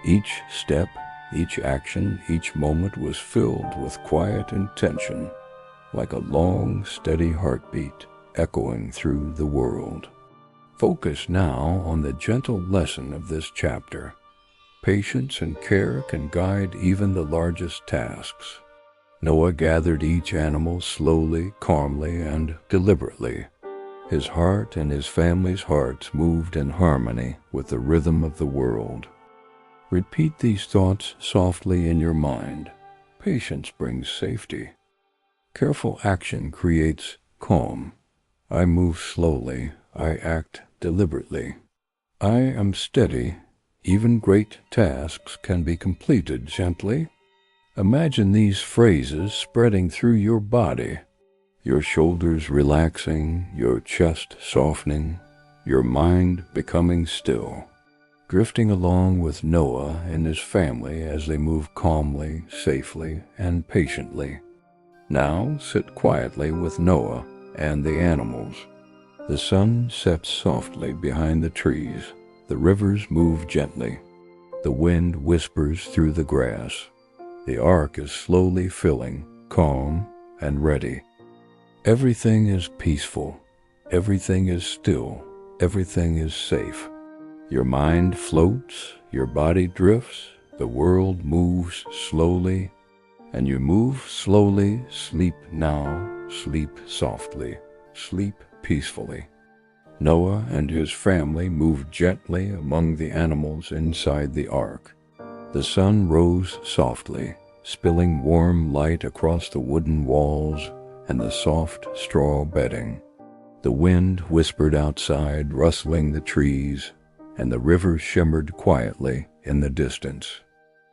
Each step, each action, each moment was filled with quiet intention, like a long, steady heartbeat echoing through the world. Focus now on the gentle lesson of this chapter. Patience and care can guide even the largest tasks. Noah gathered each animal slowly, calmly, and deliberately. His heart and his family's hearts moved in harmony with the rhythm of the world. Repeat these thoughts softly in your mind. Patience brings safety. Careful action creates calm. I move slowly. I act deliberately. I am steady. Even great tasks can be completed gently. Imagine these phrases spreading through your body, your shoulders relaxing, your chest softening, your mind becoming still, drifting along with Noah and his family as they move calmly, safely, and patiently. Now sit quietly with Noah and the animals. The sun sets softly behind the trees. The rivers move gently. The wind whispers through the grass. The ark is slowly filling, calm and ready. Everything is peaceful. Everything is still. Everything is safe. Your mind floats. Your body drifts. The world moves slowly. And you move slowly. Sleep now. Sleep softly. Sleep peacefully. Noah and his family moved gently among the animals inside the ark. The sun rose softly, spilling warm light across the wooden walls and the soft straw bedding. The wind whispered outside, rustling the trees, and the river shimmered quietly in the distance.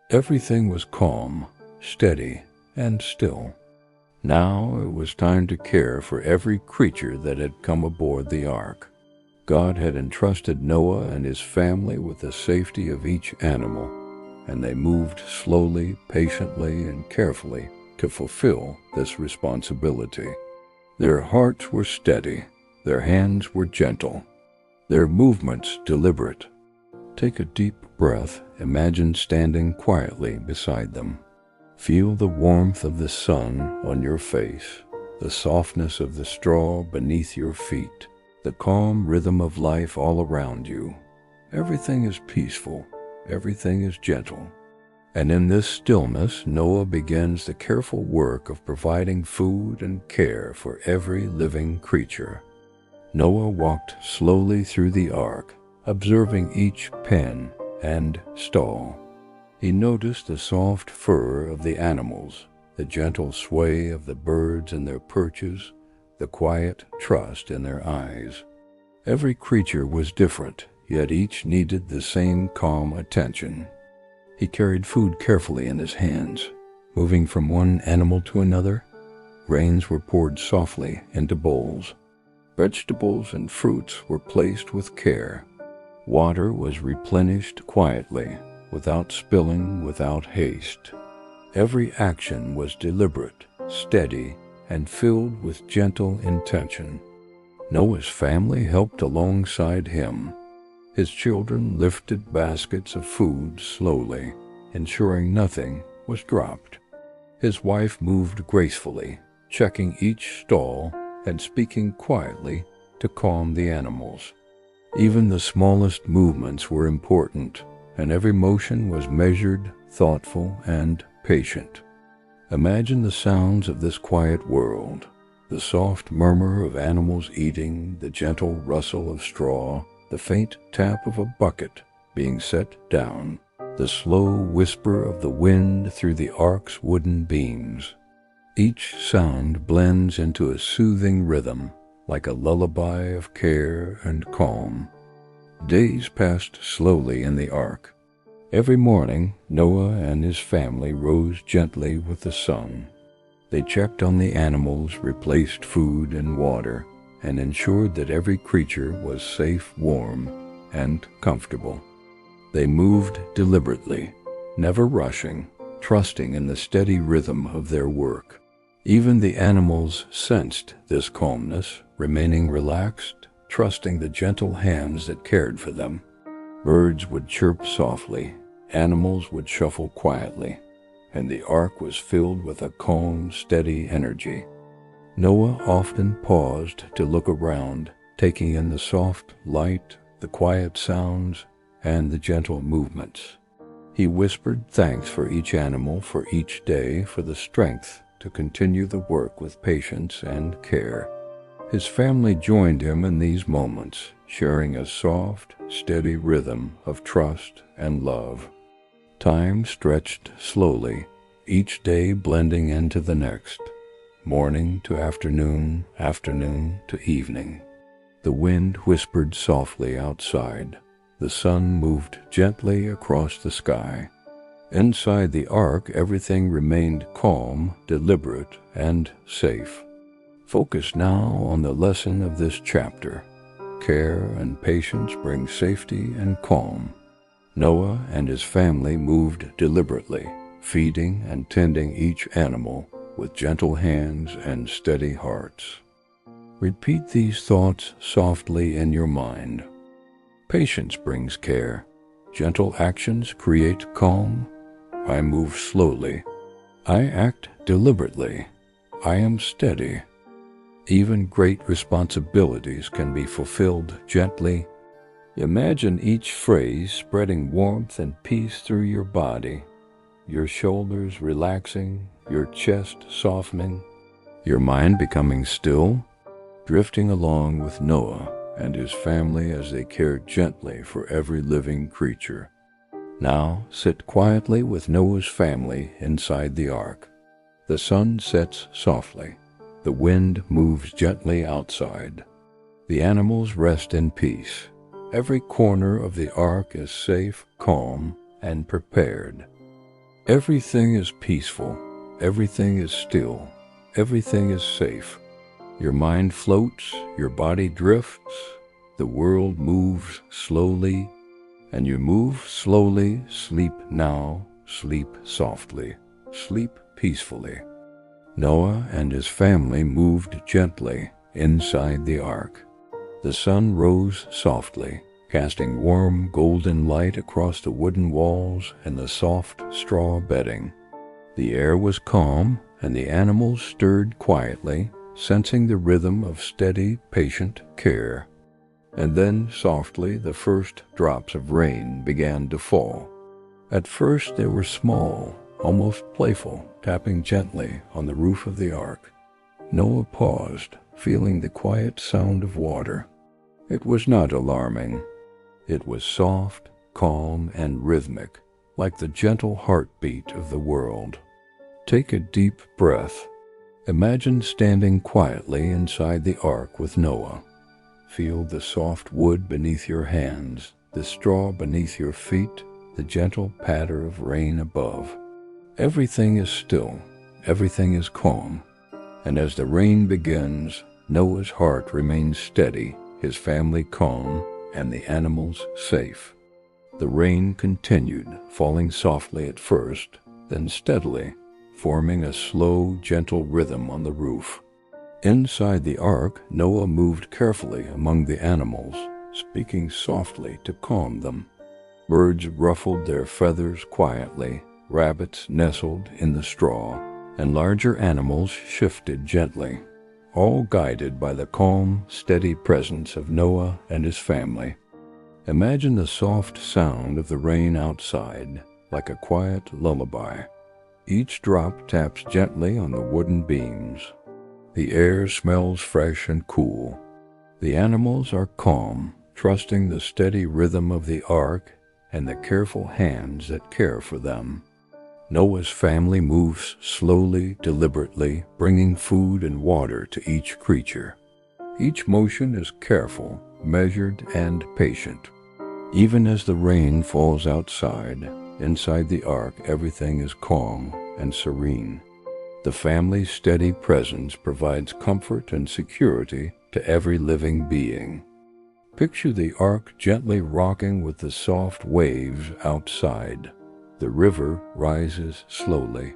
Everything was calm, steady, and still. Now it was time to care for every creature that had come aboard the ark. God had entrusted Noah and his family with the safety of each animal, and they moved slowly, patiently, and carefully to fulfill this responsibility. Their hearts were steady, their hands were gentle, their movements deliberate. Take a deep breath, imagine standing quietly beside them. Feel the warmth of the sun on your face, the softness of the straw beneath your feet, the calm rhythm of life all around you. Everything is peaceful, everything is gentle. And in this stillness, Noah begins the careful work of providing food and care for every living creature. Noah walked slowly through the ark, observing each pen and stall. He noticed the soft fur of the animals, the gentle sway of the birds in their perches, the quiet trust in their eyes. Every creature was different, yet each needed the same calm attention. He carried food carefully in his hands, moving from one animal to another. Grains were poured softly into bowls. Vegetables and fruits were placed with care. Water was replenished quietly, without spilling, without haste. Every action was deliberate, steady, and filled with gentle intention. Noah's family helped alongside him. His children lifted baskets of food slowly, ensuring nothing was dropped. His wife moved gracefully, checking each stall and speaking quietly to calm the animals. Even the smallest movements were important, and every motion was measured, thoughtful, and patient. Imagine the sounds of this quiet world, the soft murmur of animals eating, the gentle rustle of straw, the faint tap of a bucket being set down, the slow whisper of the wind through the ark's wooden beams. Each sound blends into a soothing rhythm, like a lullaby of care and calm. Days passed slowly in the ark. Every morning, Noah and his family rose gently with the sun. They checked on the animals, replaced food and water, and ensured that every creature was safe, warm, and comfortable. They moved deliberately, never rushing, trusting in the steady rhythm of their work. Even the animals sensed this calmness, remaining relaxed, trusting the gentle hands that cared for them. Birds would chirp softly, animals would shuffle quietly, and the ark was filled with a calm, steady energy. Noah often paused to look around, taking in the soft light, the quiet sounds, and the gentle movements. He whispered thanks for each animal, for each day, for the strength to continue the work with patience and care. His family joined him in these moments, sharing a soft, steady rhythm of trust and love. Time stretched slowly, each day blending into the next, morning to afternoon, afternoon to evening. The wind whispered softly outside. The sun moved gently across the sky. Inside the ark, everything remained calm, deliberate, and safe. Focus now on the lesson of this chapter. Care and patience bring safety and calm. Noah and his family moved deliberately, feeding and tending each animal with gentle hands and steady hearts. Repeat these thoughts softly in your mind. Patience brings care. Gentle actions create calm. I move slowly. I act deliberately. I am steady. Even great responsibilities can be fulfilled gently. Imagine each phrase spreading warmth and peace through your body, your shoulders relaxing, your chest softening, your mind becoming still, drifting along with Noah and his family as they cared gently for every living creature. Now sit quietly with Noah's family inside the ark. The sun sets softly. The wind moves gently outside. The animals rest in peace. Every corner of the ark is safe, calm, and prepared. Everything is peaceful. Everything is still. Everything is safe. Your mind floats, your body drifts, the world moves slowly, and you move slowly. Sleep now, sleep softly, sleep peacefully. Noah and his family moved gently inside the ark. The sun rose softly, casting warm golden light across the wooden walls and the soft straw bedding. The air was calm, and the animals stirred quietly, sensing the rhythm of steady, patient care. And then, softly, the first drops of rain began to fall. At first they were small, almost playful, tapping gently on the roof of the ark. Noah paused, feeling the quiet sound of water. It was not alarming. It was soft, calm, and rhythmic, like the gentle heartbeat of the world. Take a deep breath. Imagine standing quietly inside the ark with Noah. Feel the soft wood beneath your hands, the straw beneath your feet, the gentle patter of rain above. Everything is still, everything is calm, and as the rain begins, Noah's heart remains steady, his family calm, and the animals safe. The rain continued, falling softly at first, then steadily, forming a slow, gentle rhythm on the roof. Inside the ark, Noah moved carefully among the animals, speaking softly to calm them. Birds ruffled their feathers quietly, rabbits nestled in the straw, and larger animals shifted gently, all guided by the calm, steady presence of Noah and his family. Imagine the soft sound of the rain outside, like a quiet lullaby. Each drop taps gently on the wooden beams. The air smells fresh and cool. The animals are calm, trusting the steady rhythm of the ark and the careful hands that care for them. Noah's family moves slowly, deliberately, bringing food and water to each creature. Each motion is careful, measured, and patient. Even as the rain falls outside, inside the ark everything is calm and serene. The family's steady presence provides comfort and security to every living being. Picture the ark gently rocking with the soft waves outside. The river rises slowly.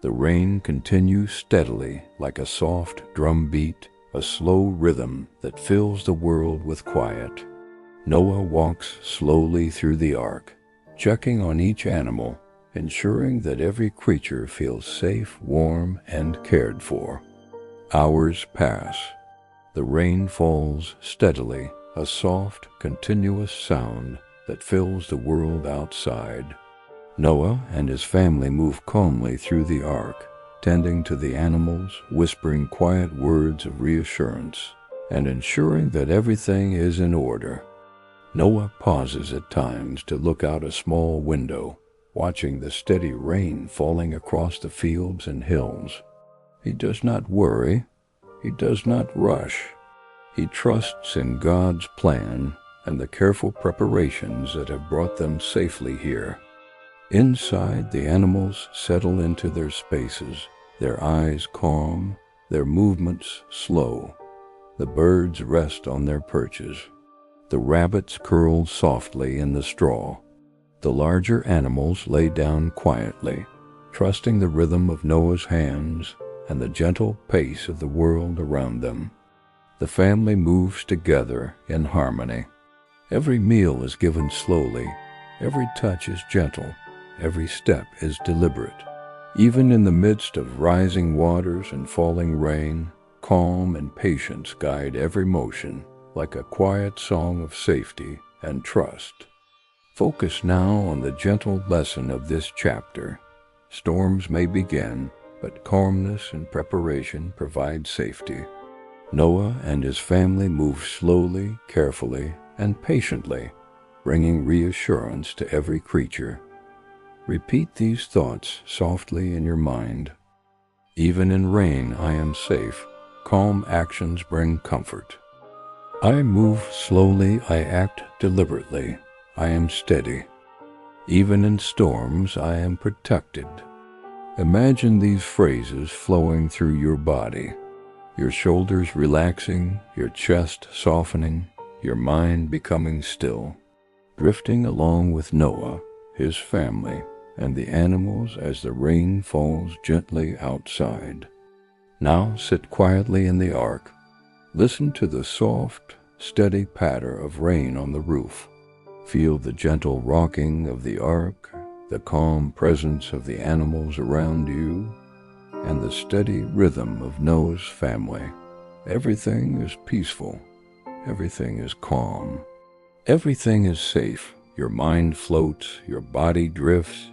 The rain continues steadily like a soft drum beat, a slow rhythm that fills the world with quiet. Noah walks slowly through the ark, checking on each animal, ensuring that every creature feels safe, warm, and cared for. Hours pass. The rain falls steadily, a soft, continuous sound that fills the world outside. Noah and his family move calmly through the ark, tending to the animals, whispering quiet words of reassurance, and ensuring that everything is in order. Noah pauses at times to look out a small window, watching the steady rain falling across the fields and hills. He does not worry. He does not rush. He trusts in God's plan and the careful preparations that have brought them safely here. Inside, the animals settle into their spaces, their eyes calm, their movements slow. The birds rest on their perches. The rabbits curl softly in the straw. The larger animals lay down quietly, trusting the rhythm of Noah's hands and the gentle pace of the world around them. The family moves together in harmony. Every meal is given slowly. Every touch is gentle. Every step is deliberate. Even in the midst of rising waters and falling rain, calm and patience guide every motion, like a quiet song of safety and trust. Focus now on the gentle lesson of this chapter. Storms may begin, but calmness and preparation provide safety. Noah and his family move slowly, carefully, and patiently, bringing reassurance to every creature. Repeat these thoughts softly in your mind. Even in rain, I am safe. Calm actions bring comfort. I move slowly, I act deliberately. I am steady. Even in storms, I am protected. Imagine these phrases flowing through your body, your shoulders relaxing, your chest softening, your mind becoming still, drifting along with Noah, his family, and the animals as the rain falls gently outside. Now sit quietly in the ark. Listen to the soft, steady patter of rain on the roof. Feel the gentle rocking of the ark, the calm presence of the animals around you, and the steady rhythm of Noah's family. Everything is peaceful. Everything is calm. Everything is safe. Your mind floats, your body drifts.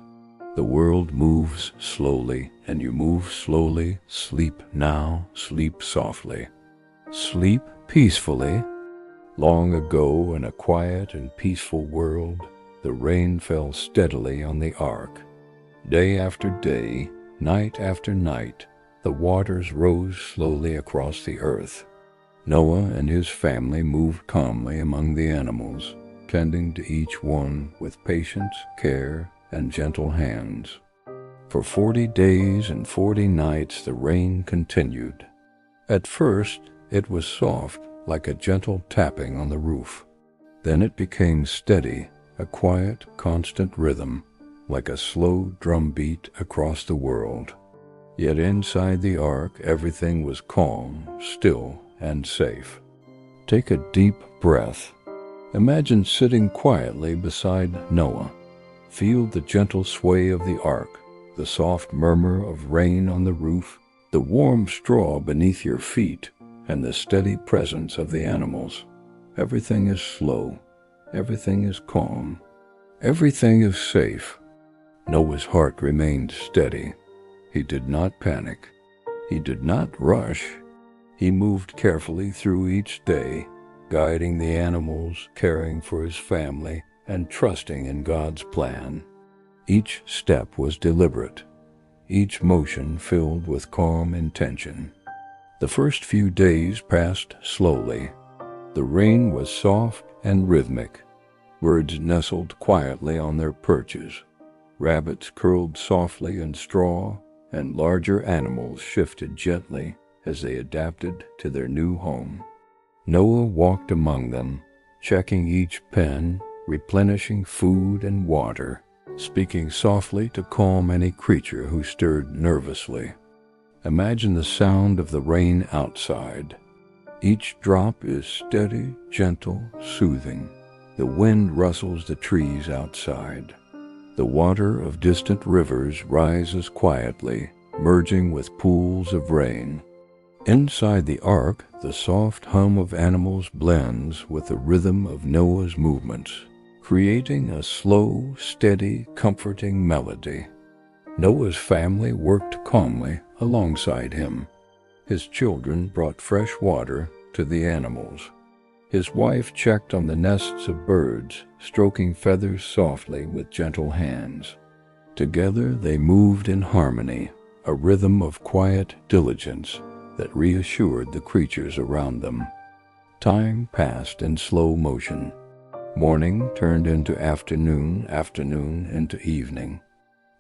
The world moves slowly, and you move slowly. Sleep now, sleep softly. Sleep peacefully. Long ago, in a quiet and peaceful world, the rain fell steadily on the ark. Day after day, night after night, the waters rose slowly across the earth. Noah and his family moved calmly among the animals, tending to each one with patience, care, and gentle hands. For 40 days and 40 nights the rain continued. At first it was soft, like a gentle tapping on the roof. Then it became steady, a quiet, constant rhythm, like a slow drumbeat across the world. Yet inside the ark everything was calm, still, and safe. Take a deep breath. Imagine sitting quietly beside Noah. Feel the gentle sway of the ark, the soft murmur of rain on the roof, the warm straw beneath your feet, and the steady presence of the animals. Everything is slow. Everything is calm. Everything is safe. Noah's heart remained steady. He did not panic. He did not rush. He moved carefully through each day, guiding the animals, caring for his family, and trusting in God's plan. Each step was deliberate, each motion filled with calm intention. The first few days passed slowly. The rain was soft and rhythmic. Birds nestled quietly on their perches. Rabbits curled softly in straw, and larger animals shifted gently as they adapted to their new home. Noah walked among them, checking each pen, replenishing food and water, speaking softly to calm any creature who stirred nervously. Imagine the sound of the rain outside. Each drop is steady, gentle, soothing. The wind rustles the trees outside. The water of distant rivers rises quietly, merging with pools of rain. Inside the ark, the soft hum of animals blends with the rhythm of Noah's movements, creating a slow, steady, comforting melody. Noah's family worked calmly alongside him. His children brought fresh water to the animals. His wife checked on the nests of birds, stroking feathers softly with gentle hands. Together they moved in harmony, a rhythm of quiet diligence that reassured the creatures around them. Time passed in slow motion. Morning turned into afternoon, afternoon into evening.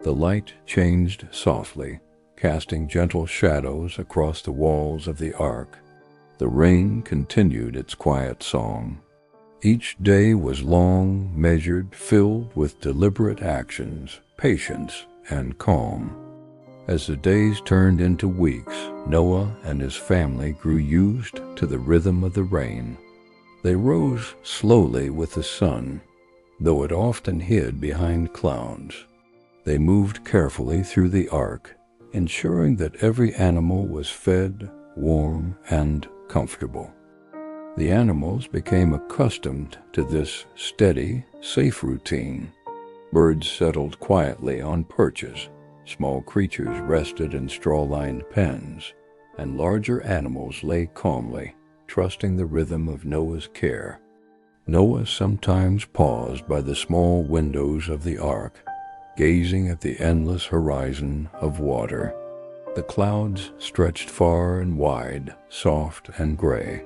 The light changed softly, casting gentle shadows across the walls of the ark. The rain continued its quiet song. Each day was long, measured, filled with deliberate actions, patience, and calm. As the days turned into weeks, Noah and his family grew used to the rhythm of the rain. They rose slowly with the sun, though it often hid behind clouds. They moved carefully through the ark, ensuring that every animal was fed, warm, and comfortable. The animals became accustomed to this steady, safe routine. Birds settled quietly on perches, small creatures rested in straw-lined pens, and larger animals lay calmly, trusting the rhythm of Noah's care. Noah sometimes paused by the small windows of the ark, gazing at the endless horizon of water. The clouds stretched far and wide, soft and gray.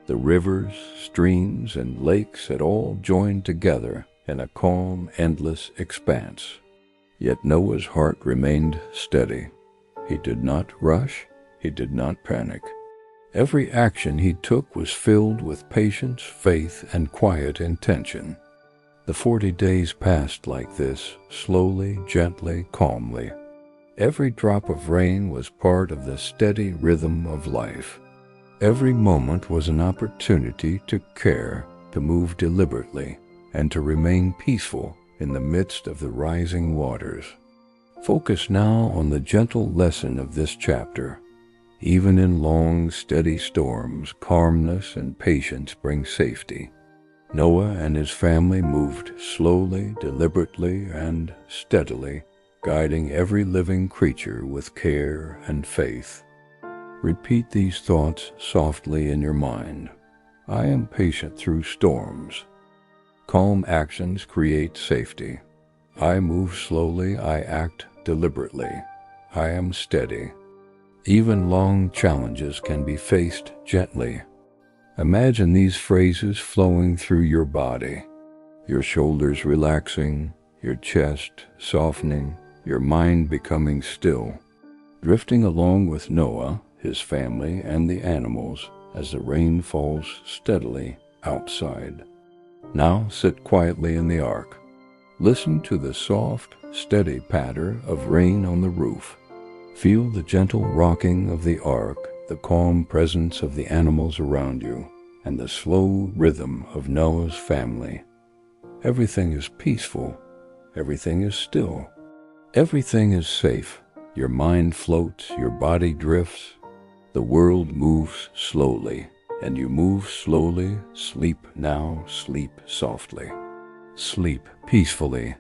The rivers, streams, and lakes had all joined together in a calm, endless expanse. Yet Noah's heart remained steady. He did not rush, he did not panic. Every action he took was filled with patience, faith, and quiet intention. The 40 days passed like this, slowly, gently, calmly. Every drop of rain was part of the steady rhythm of life. Every moment was an opportunity to care, to move deliberately, and to remain peaceful in the midst of the rising waters. Focus now on the gentle lesson of this chapter. Even in long, steady storms, calmness and patience bring safety. Noah and his family moved slowly, deliberately, and steadily, guiding every living creature with care and faith. Repeat these thoughts softly in your mind. I am patient through storms. Calm actions create safety. I move slowly, I act deliberately. I am steady. Even long challenges can be faced gently. Imagine these phrases flowing through your body, your shoulders relaxing, your chest softening, your mind becoming still, drifting along with Noah, his family, and the animals as the rain falls steadily outside. Now sit quietly in the ark. Listen to the soft, steady patter of rain on the roof. Feel the gentle rocking of the ark, the calm presence of the animals around you, and the slow rhythm of Noah's family. Everything is peaceful. Everything is still. Everything is safe. Your mind floats, your body drifts. The world moves slowly, and you move slowly. Sleep now, sleep softly. Sleep peacefully.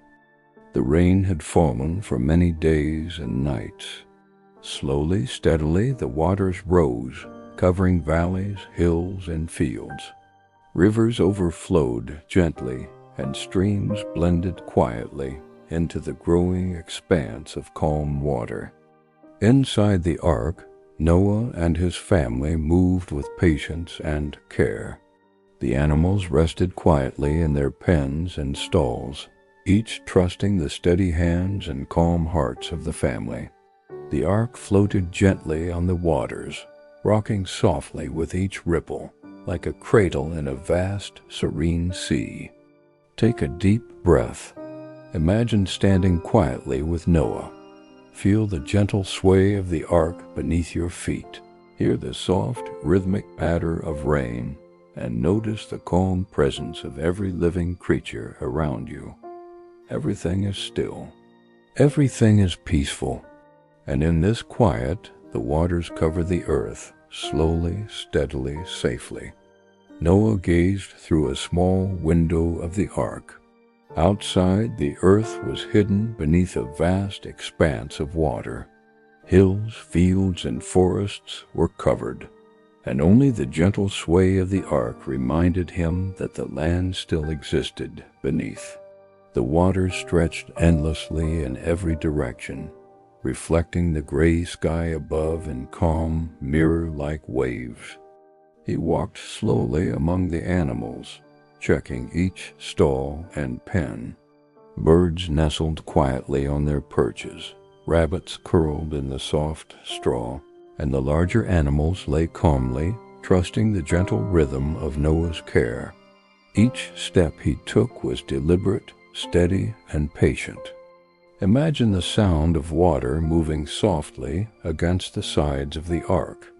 The rain had fallen for many days and nights. Slowly, steadily, the waters rose, covering valleys, hills, and fields. Rivers overflowed gently, and streams blended quietly into the growing expanse of calm water. Inside the ark, Noah and his family moved with patience and care. The animals rested quietly in their pens and stalls, each trusting the steady hands and calm hearts of the family. The ark floated gently on the waters, rocking softly with each ripple, like a cradle in a vast, serene sea. Take a deep breath. Imagine standing quietly with Noah. Feel the gentle sway of the ark beneath your feet. Hear the soft, rhythmic patter of rain, and notice the calm presence of every living creature around you. Everything is still. Everything is peaceful. And in this quiet, the waters cover the earth, slowly, steadily, safely. Noah gazed through a small window of the ark. Outside, the earth was hidden beneath a vast expanse of water. Hills, fields, and forests were covered, and only the gentle sway of the ark reminded him that the land still existed beneath. The water stretched endlessly in every direction, reflecting the gray sky above in calm, mirror-like waves. He walked slowly among the animals, checking each stall and pen. Birds nestled quietly on their perches, rabbits curled in the soft straw, and the larger animals lay calmly, trusting the gentle rhythm of Noah's care. Each step he took was deliberate, steady, and patient. Imagine the sound of water moving softly against the sides of the ark.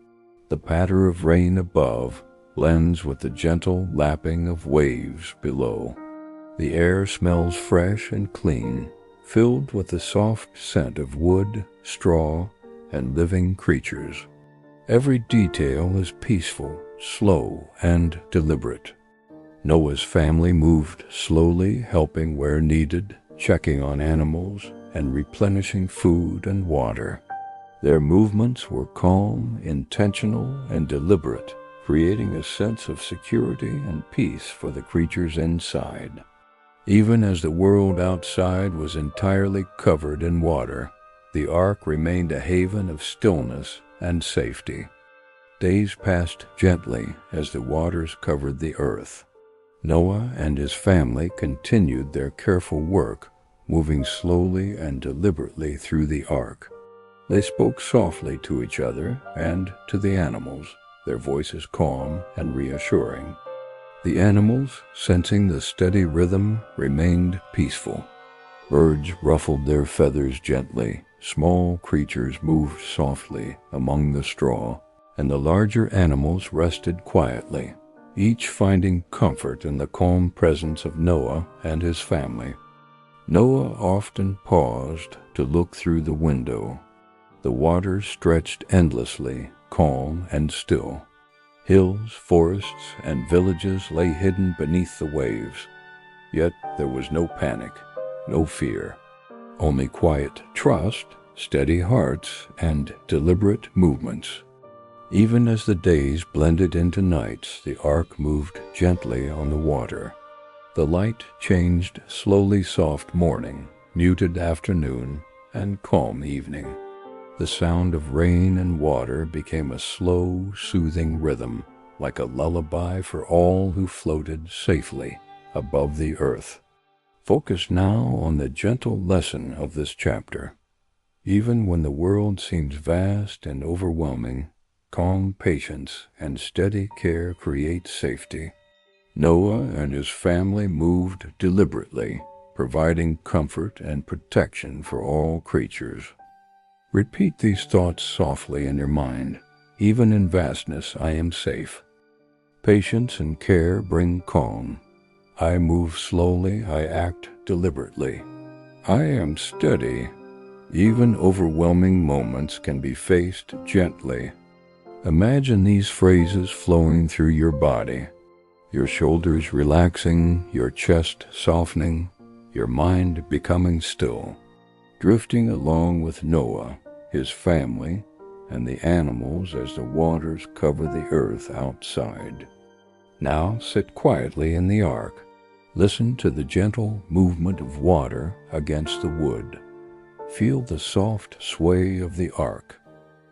The patter of rain above blends with the gentle lapping of waves below. The air smells fresh and clean, filled with the soft scent of wood, straw, and living creatures. Every detail is peaceful, slow, and deliberate. Noah's family moved slowly, helping where needed, checking on animals, and replenishing food and water. Their movements were calm, intentional, and deliberate, creating a sense of security and peace for the creatures inside. Even as the world outside was entirely covered in water, the ark remained a haven of stillness and safety. Days passed gently as the waters covered the earth. Noah and his family continued their careful work, moving slowly and deliberately through the ark. They spoke softly to each other and to the animals, their voices calm and reassuring. The animals, sensing the steady rhythm, remained peaceful. Birds ruffled their feathers gently, small creatures moved softly among the straw, and the larger animals rested quietly, each finding comfort in the calm presence of Noah and his family. Noah often paused to look through the window. The water stretched endlessly, calm and still. Hills, forests, and villages lay hidden beneath the waves. Yet there was no panic, no fear, only quiet trust, steady hearts, and deliberate movements. Even as the days blended into nights, the ark moved gently on the water. The light changed slowly soft morning, muted afternoon, and calm evening. The sound of rain and water became a slow, soothing rhythm, like a lullaby for all who floated safely above the earth. Focus now on the gentle lesson of this chapter. Even when the world seems vast and overwhelming, calm patience and steady care create safety. Noah and his family moved deliberately, providing comfort and protection for all creatures. Repeat these thoughts softly in your mind. Even in vastness, I am safe. Patience and care bring calm. I move slowly, I act deliberately. I am steady. Even overwhelming moments can be faced gently. Imagine these phrases flowing through your body, your shoulders relaxing, your chest softening, your mind becoming still, drifting along with Noah, his family, and the animals as the waters cover the earth outside. Now sit quietly in the ark. Listen to the gentle movement of water against the wood. Feel the soft sway of the ark.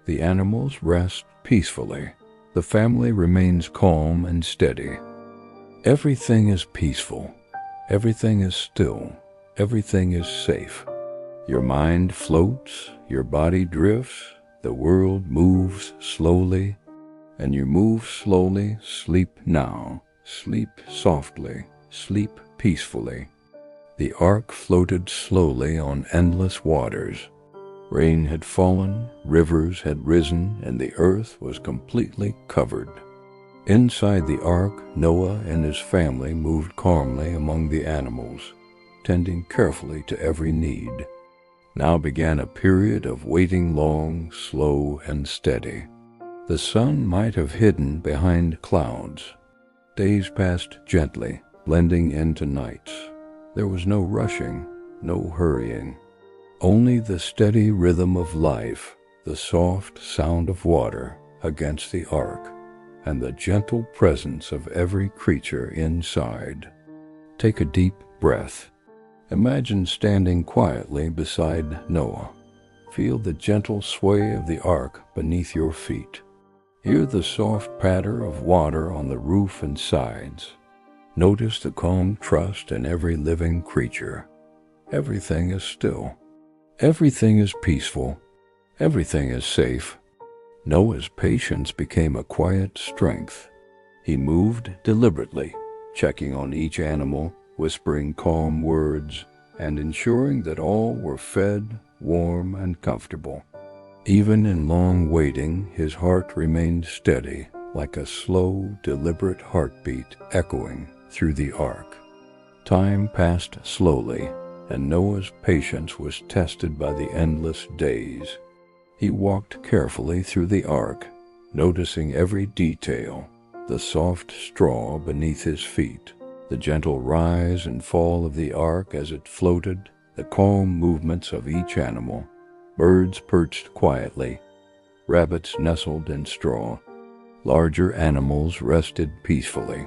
The animals rest peacefully. The family remains calm and steady. Everything is peaceful. Everything is still. Everything is safe. Your mind floats, your body drifts, the world moves slowly, and you move slowly. Sleep now. Sleep softly. Sleep peacefully. The ark floated slowly on endless waters. Rain had fallen, rivers had risen, and the earth was completely covered. Inside the ark, Noah and his family moved calmly among the animals, tending carefully to every need. Now began a period of waiting long, slow, and steady. The sun might have hidden behind clouds. Days passed gently, blending into nights. There was no rushing, no hurrying, only the steady rhythm of life, the soft sound of water against the ark, and the gentle presence of every creature inside. Take a deep breath. Imagine standing quietly beside Noah. Feel the gentle sway of the ark beneath your feet. Hear the soft patter of water on the roof and sides. Notice the calm trust in every living creature. Everything is still. Everything is peaceful. Everything is safe. Noah's patience became a quiet strength. He moved deliberately, checking on each animal, whispering calm words, and ensuring that all were fed, warm, and comfortable. Even in long waiting, his heart remained steady, like a slow, deliberate heartbeat echoing through the ark. Time passed slowly, and Noah's patience was tested by the endless days. He walked carefully through the ark, noticing every detail, the soft straw beneath his feet, the gentle rise and fall of the ark as it floated, the calm movements of each animal. Birds perched quietly, rabbits nestled in straw, larger animals rested peacefully.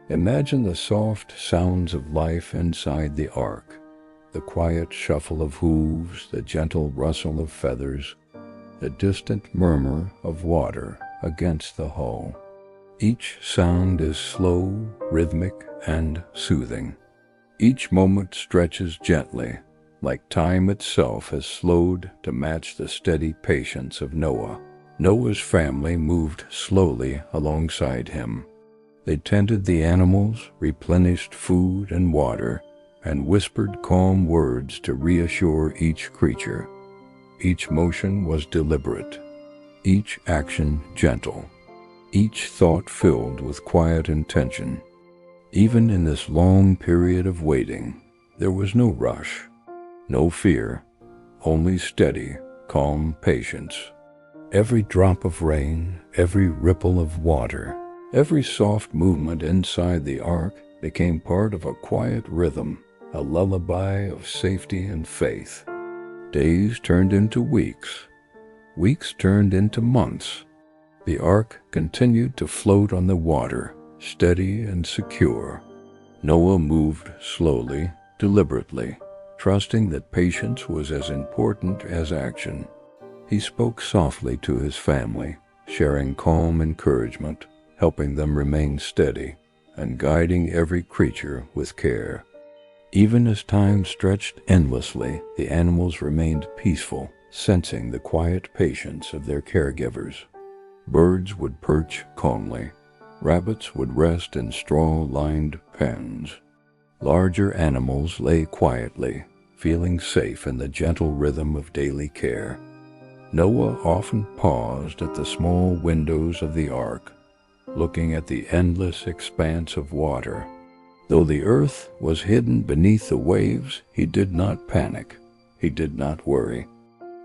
Imagine the soft sounds of life inside the ark, the quiet shuffle of hooves, the gentle rustle of feathers, the distant murmur of water against the hull. Each sound is slow, rhythmic, and soothing. Each moment stretches gently, like time itself has slowed to match the steady patience of Noah. Noah's family moved slowly alongside him. They tended the animals, replenished food and water, and whispered calm words to reassure each creature. Each motion was deliberate, each action gentle, each thought filled with quiet intention. Even in this long period of waiting, there was no rush, no fear, only steady, calm patience. Every drop of rain, every ripple of water, every soft movement inside the ark became part of a quiet rhythm, a lullaby of safety and faith. Days turned into weeks. Weeks turned into months. The ark continued to float on the water, steady and secure. Noah moved slowly, deliberately, trusting that patience was as important as action. He spoke softly to his family, sharing calm encouragement, helping them remain steady, and guiding every creature with care. Even as time stretched endlessly, the animals remained peaceful, sensing the quiet patience of their caregivers. Birds would perch calmly. Rabbits would rest in straw-lined pens. Larger animals lay quietly, feeling safe in the gentle rhythm of daily care. Noah often paused at the small windows of the ark, looking at the endless expanse of water. Though the earth was hidden beneath the waves, he did not panic. He did not worry.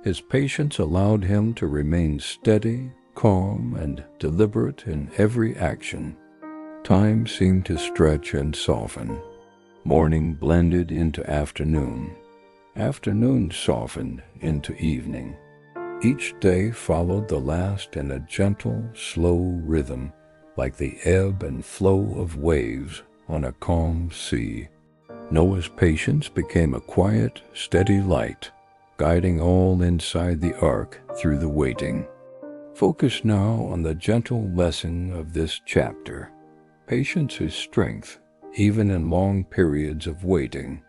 His patience allowed him to remain steady, calm, and deliberate in every action. Time seemed to stretch and soften. Morning blended into afternoon. Afternoon softened into evening. Each day followed the last in a gentle, slow rhythm, like the ebb and flow of waves on a calm sea. Noah's patience became a quiet, steady light, guiding all inside the ark through the waiting. Focus now on the gentle lesson of this chapter. Patience is strength, even in long periods of waiting.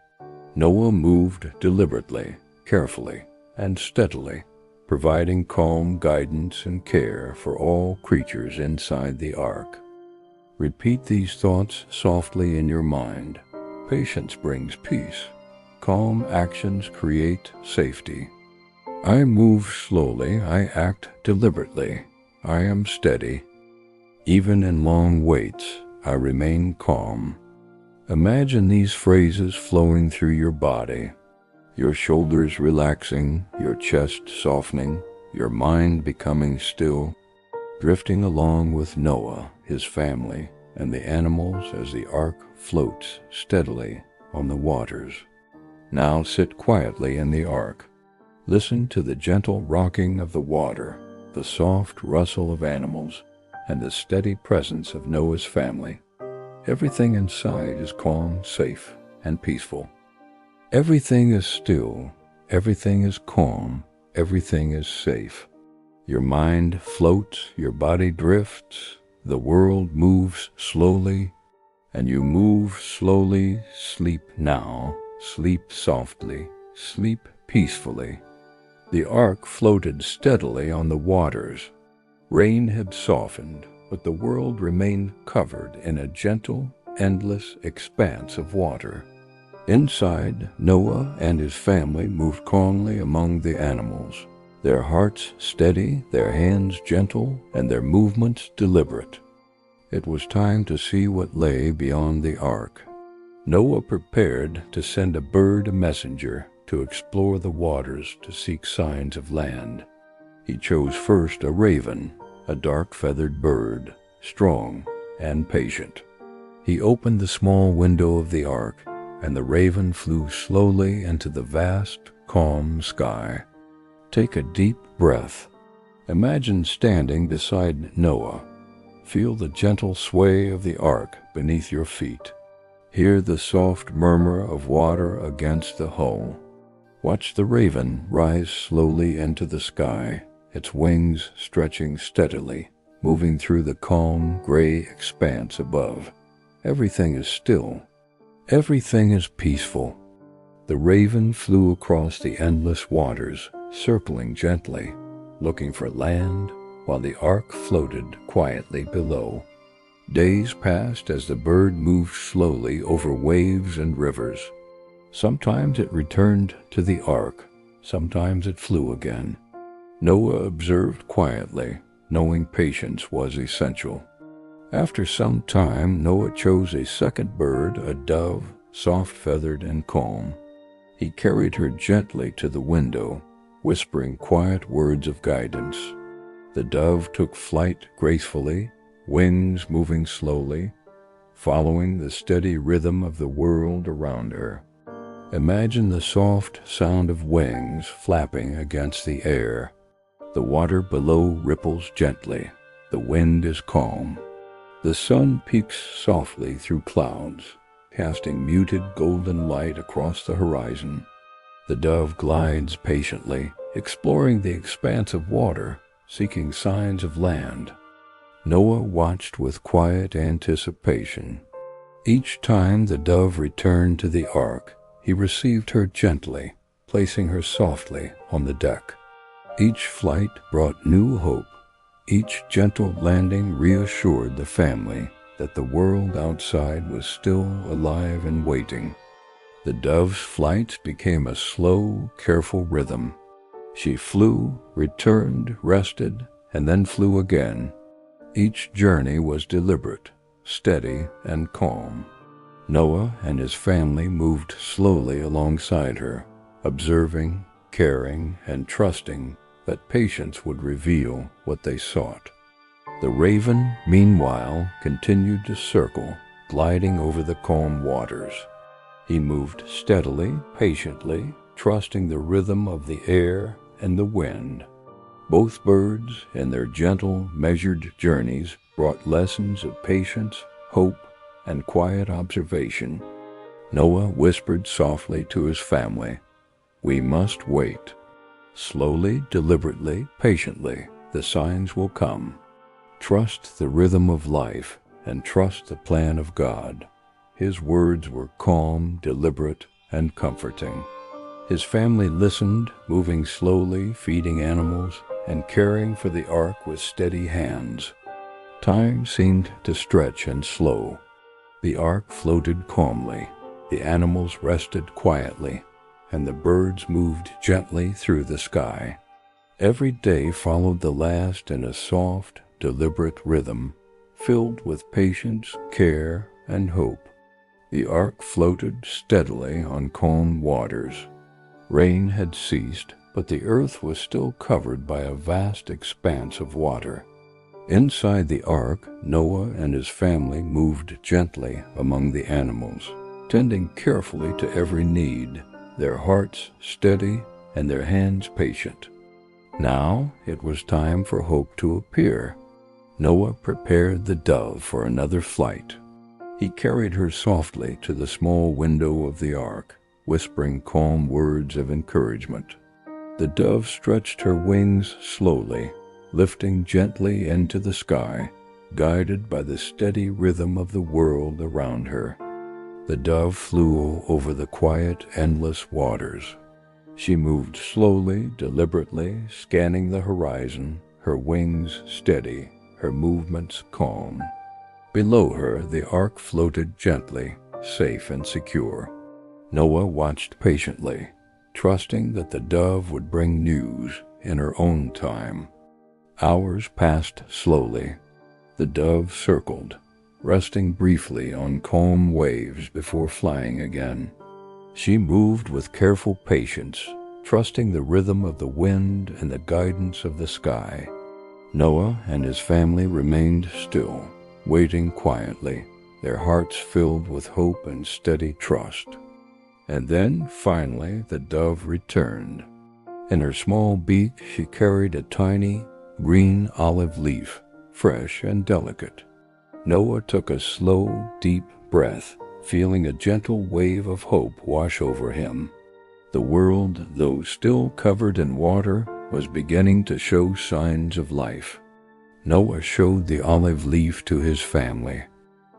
Noah moved deliberately, carefully, and steadily, providing calm guidance and care for all creatures inside the ark. Repeat these thoughts softly in your mind. Patience brings peace. Calm actions create safety. I move slowly, I act deliberately, I am steady. Even in long waits, I remain calm. Imagine these phrases flowing through your body, your shoulders relaxing, your chest softening, your mind becoming still, drifting along with Noah, his family, and the animals as the ark floats steadily on the waters. Now sit quietly in the ark. Listen to the gentle rocking of the water, the soft rustle of animals, and the steady presence of Noah's family. Everything inside is calm, safe, and peaceful. Everything is still, everything is calm, everything is safe. Your mind floats, your body drifts, the world moves slowly, and you move slowly. Sleep now, sleep softly, sleep peacefully. The ark floated steadily on the waters. Rain had softened, but the world remained covered in a gentle, endless expanse of water. Inside, Noah and his family moved calmly among the animals, their hearts steady, their hands gentle, and their movements deliberate. It was time to see what lay beyond the ark. Noah prepared to send a bird messenger to explore the waters to seek signs of land. He chose first a raven, a dark-feathered bird, strong and patient. He opened the small window of the ark, and the raven flew slowly into the vast, calm sky. Take a deep breath. Imagine standing beside Noah. Feel the gentle sway of the ark beneath your feet. Hear the soft murmur of water against the hull. Watch the raven rise slowly into the sky, its wings stretching steadily, moving through the calm, gray expanse above. Everything is still. Everything is peaceful. The raven flew across the endless waters, circling gently, looking for land, while the ark floated quietly below. Days passed as the bird moved slowly over waves and rivers. Sometimes it returned to the ark, sometimes it flew again. Noah observed quietly, knowing patience was essential. After some time, Noah chose a second bird, a dove, soft-feathered and calm. He carried her gently to the window, whispering quiet words of guidance. The dove took flight gracefully, wings moving slowly, following the steady rhythm of the world around her. Imagine the soft sound of wings flapping against the air. The water below ripples gently. The wind is calm. The sun peeks softly through clouds, casting muted golden light across the horizon. The dove glides patiently, exploring the expanse of water, seeking signs of land. Noah watched with quiet anticipation. Each time the dove returned to the ark, he received her gently, placing her softly on the deck. Each flight brought new hope. Each gentle landing reassured the family that the world outside was still alive and waiting. The dove's flight became a slow, careful rhythm. She flew, returned, rested, and then flew again. Each journey was deliberate, steady, and calm. Noah and his family moved slowly alongside her, observing, caring, and trusting that patience would reveal what they sought. The raven, meanwhile, continued to circle, gliding over the calm waters. He moved steadily, patiently, trusting the rhythm of the air and the wind. Both birds, in their gentle, measured journeys, brought lessons of patience, hope, and quiet observation. Noah whispered softly to his family, "We must wait. Slowly, deliberately, patiently, the signs will come. Trust the rhythm of life and trust the plan of God." His words were calm, deliberate, and comforting. His family listened, moving slowly, feeding animals, and caring for the ark with steady hands. Time seemed to stretch and slow. The ark floated calmly, the animals rested quietly, and the birds moved gently through the sky. Every day followed the last in a soft, deliberate rhythm, filled with patience, care, and hope. The ark floated steadily on calm waters. Rain had ceased, but the earth was still covered by a vast expanse of water. Inside the ark, Noah and his family moved gently among the animals. tending carefully to every need, their hearts steady and their hands patient. Now it was time for hope to appear. Noah prepared the dove for another flight. He carried her softly to the small window of the ark, whispering calm words of encouragement. The dove stretched her wings slowly, lifting gently into the sky, guided by the steady rhythm of the world around her. The dove flew over the quiet, endless waters. She moved slowly, deliberately, scanning the horizon, her wings steady, her movements calm. Below her, the ark floated gently, safe and secure. Noah watched patiently, trusting that the dove would bring news in her own time. Hours passed slowly. The dove circled, resting briefly on calm waves before flying again. She moved with careful patience, trusting the rhythm of the wind and the guidance of the sky. Noah and his family remained still, waiting quietly, their hearts filled with hope and steady trust. And then, finally, the dove returned. In her small beak, she carried a tiny, green olive leaf, fresh and delicate. Noah took a slow, deep breath, feeling a gentle wave of hope wash over him. The world, though still covered in water, was beginning to show signs of life. Noah showed the olive leaf to his family.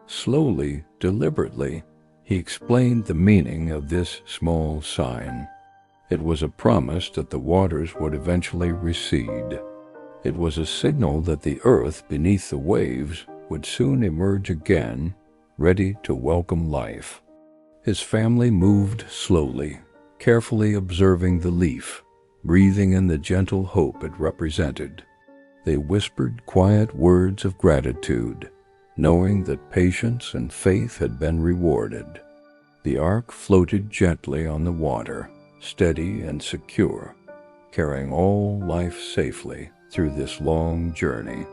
Slowly, deliberately, he explained the meaning of this small sign. It was a promise that the waters would eventually recede. It was a signal that the earth beneath the waves would soon emerge again, ready to welcome life. His family moved slowly, carefully observing the leaf, breathing in the gentle hope it represented. They whispered quiet words of gratitude, knowing that patience and faith had been rewarded. The ark floated gently on the water, steady and secure, carrying all life safely through this long journey.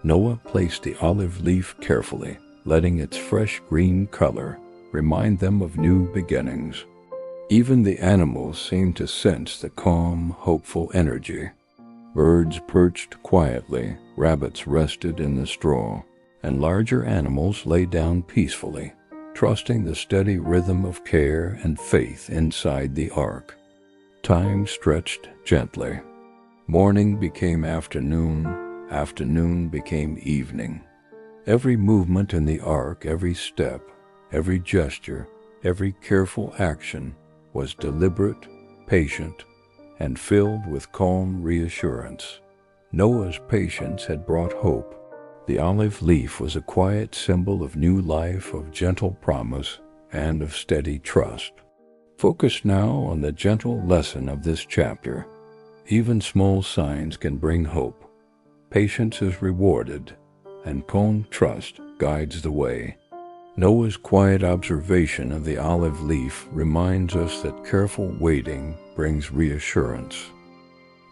Noah placed the olive leaf carefully, letting its fresh green color remind them of new beginnings. Even the animals seemed to sense the calm, hopeful energy. Birds perched quietly, rabbits rested in the straw, and larger animals lay down peacefully, trusting the steady rhythm of care and faith inside the ark. Time stretched gently. Morning became afternoon, afternoon became evening. Every movement in the ark, every step, every gesture, every careful action was deliberate, patient, and filled with calm reassurance. Noah's patience had brought hope. The olive leaf was a quiet symbol of new life, of gentle promise, and of steady trust. Focus now on the gentle lesson of this chapter. Even small signs can bring hope. Patience is rewarded, and calm trust guides the way. Noah's quiet observation of the olive leaf reminds us that careful waiting brings reassurance.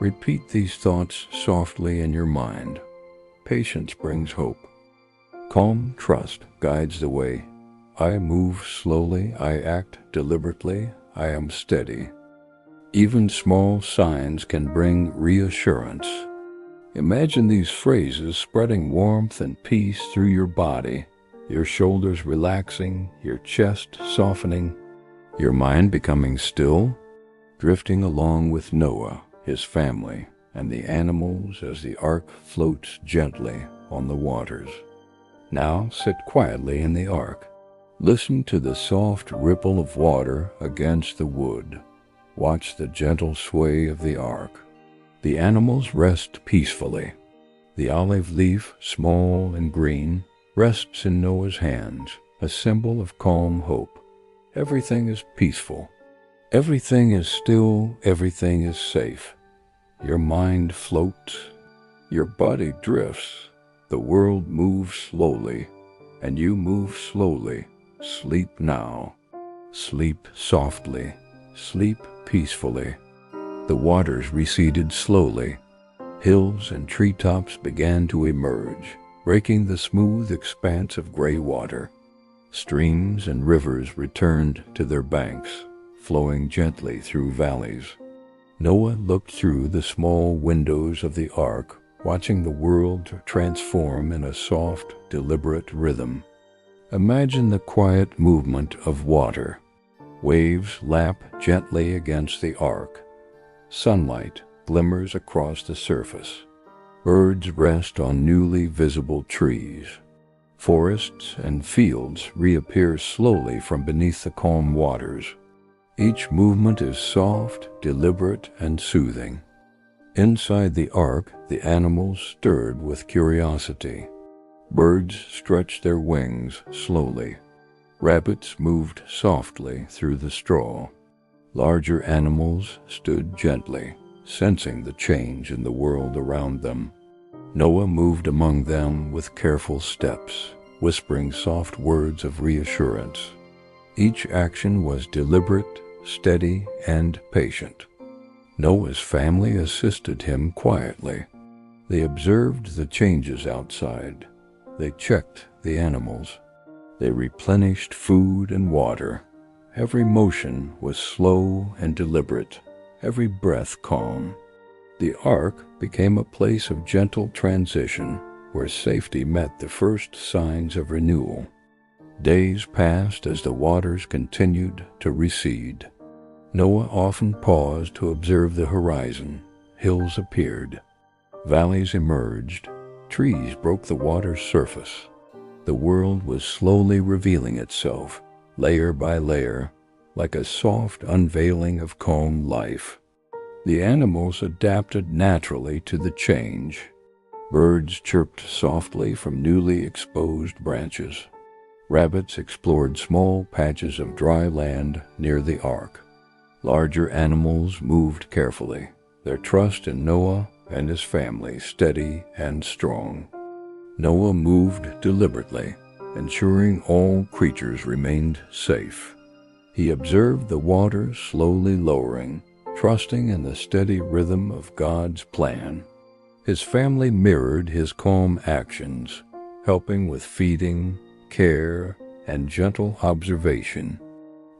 Repeat these thoughts softly in your mind. Patience brings hope. Calm trust guides the way. I move slowly, I act deliberately, I am steady. Even small signs can bring reassurance. Imagine these phrases spreading warmth and peace through your body, your shoulders relaxing, your chest softening, your mind becoming still, drifting along with Noah, his family, and the animals as the ark floats gently on the waters. Now sit quietly in the ark. Listen to the soft ripple of water against the wood. Watch the gentle sway of the ark. The animals rest peacefully. The olive leaf, small and green, rests in Noah's hands, a symbol of calm hope. Everything is peaceful. Everything is still, everything is safe. Your mind floats, your body drifts, the world moves slowly, and you move slowly. Sleep now. Sleep softly. Sleep peacefully. The waters receded slowly. Hills and treetops began to emerge, breaking the smooth expanse of gray water. Streams and rivers returned to their banks, flowing gently through valleys. Noah looked through the small windows of the ark, watching the world transform in a soft, deliberate rhythm. Imagine the quiet movement of water. Waves lap gently against the ark. Sunlight glimmers across the surface. Birds rest on newly visible trees. Forests and fields reappear slowly from beneath the calm waters. Each movement is soft, deliberate, and soothing. Inside the ark, the animals stirred with curiosity. Birds stretched their wings slowly. Rabbits moved softly through the straw. Larger animals stood gently, sensing the change in the world around them. Noah moved among them with careful steps, whispering soft words of reassurance. Each action was deliberate, steady, and patient. Noah's family assisted him quietly. They observed the changes outside. They checked the animals. They replenished food and water. Every motion was slow and deliberate, every breath calm. The ark became a place of gentle transition where safety met the first signs of renewal. Days passed as the waters continued to recede. Noah often paused to observe the horizon. Hills appeared. Valleys emerged. Trees broke the water's surface. The world was slowly revealing itself, layer by layer, like a soft unveiling of calm life. The animals adapted naturally to the change. Birds chirped softly from newly exposed branches. Rabbits explored small patches of dry land near the ark. Larger animals moved carefully, their trust in Noah and his family steady and strong. Noah moved deliberately, ensuring all creatures remained safe. He observed the water slowly lowering, trusting in the steady rhythm of God's plan. His family mirrored his calm actions, helping with feeding, care, and gentle observation.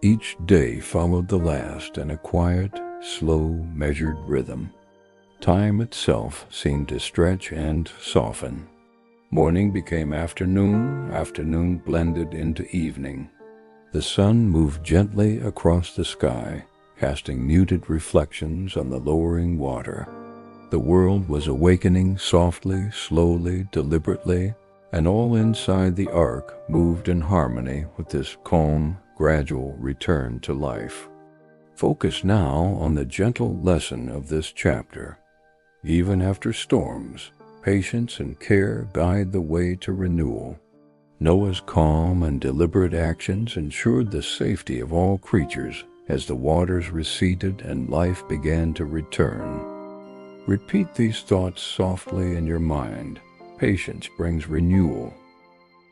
Each day followed the last in a quiet, slow, measured rhythm. Time itself seemed to stretch and soften. Morning became afternoon, afternoon blended into evening. The sun moved gently across the sky, casting muted reflections on the lowering water. The world was awakening softly, slowly, deliberately, and all inside the ark moved in harmony with this calm, gradual return to life. Focus now on the gentle lesson of this chapter. Even after storms, patience and care guide the way to renewal. Noah's calm and deliberate actions ensured the safety of all creatures as the waters receded and life began to return. Repeat these thoughts softly in your mind. Patience brings renewal.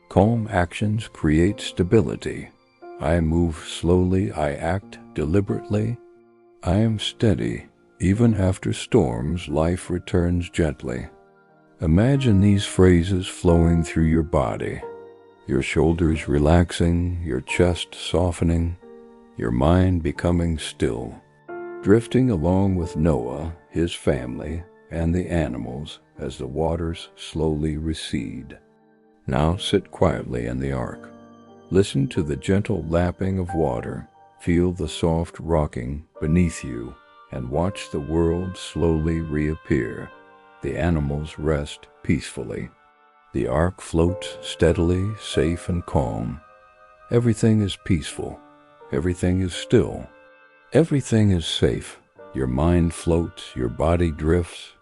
Calm actions create stability. I move slowly, I act deliberately. I am steady. Even after storms, life returns gently. Imagine these phrases flowing through your body. Your shoulders relaxing, your chest softening, your mind becoming still. Drifting along with Noah, his family, and the animals as the waters slowly recede. Now sit quietly in the ark. Listen to the gentle lapping of water, feel the soft rocking beneath you, and watch the world slowly reappear. The animals rest peacefully. The ark floats steadily, safe and calm. Everything is peaceful. Everything is still. Everything is safe. Your mind floats, your body drifts.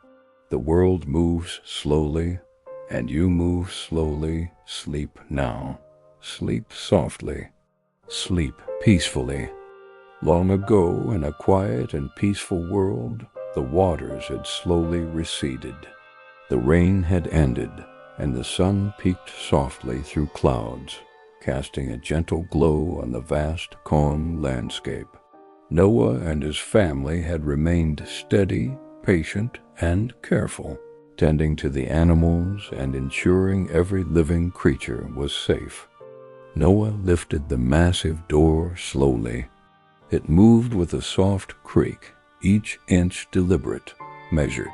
The world moves slowly, and you move slowly. Sleep now. Sleep softly. Sleep peacefully. Long ago, in a quiet and peaceful world, the waters had slowly receded. The rain had ended, and the sun peeked softly through clouds, casting a gentle glow on the vast, calm landscape. Noah and his family had remained steady, patient, and careful, tending to the animals and ensuring every living creature was safe. Noah lifted the massive door slowly. It moved with a soft creak, each inch deliberate, measured.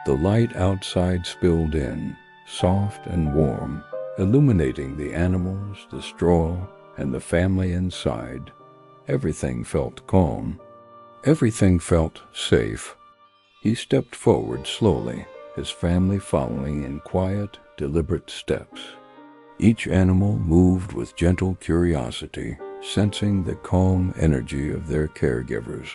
The light outside spilled in, soft and warm, illuminating the animals, the straw, and the family inside. Everything felt calm. Everything felt safe. He stepped forward slowly, his family following in quiet, deliberate steps. Each animal moved with gentle curiosity, sensing the calm energy of their caregivers.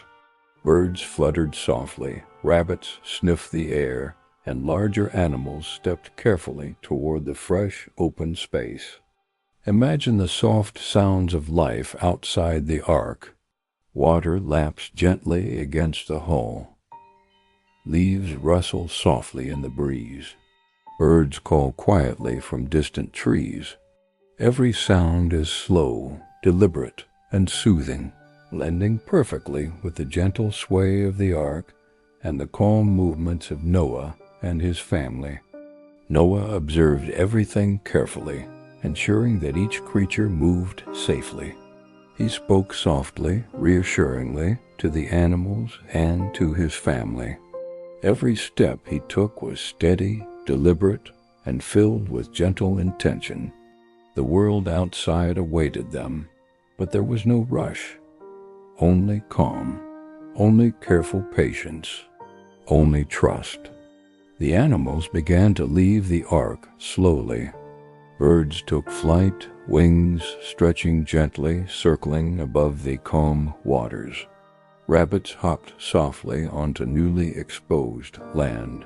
Birds fluttered softly, rabbits sniffed the air, and larger animals stepped carefully toward the fresh, open space. Imagine the soft sounds of life outside the ark. Water laps gently against the hull. Leaves rustle softly in the breeze. Birds call quietly from distant trees. Every sound is slow, deliberate, and soothing, blending perfectly with the gentle sway of the ark and the calm movements of Noah and his family. Noah observed everything carefully, ensuring that each creature moved safely. He spoke softly, reassuringly to the animals and to his family. Every step he took was steady, deliberate, and filled with gentle intention. The world outside awaited them, but there was no rush. Only calm, only careful patience, only trust. The animals began to leave the ark slowly. Birds took flight, wings stretching gently, circling above the calm waters. Rabbits hopped softly onto newly exposed land.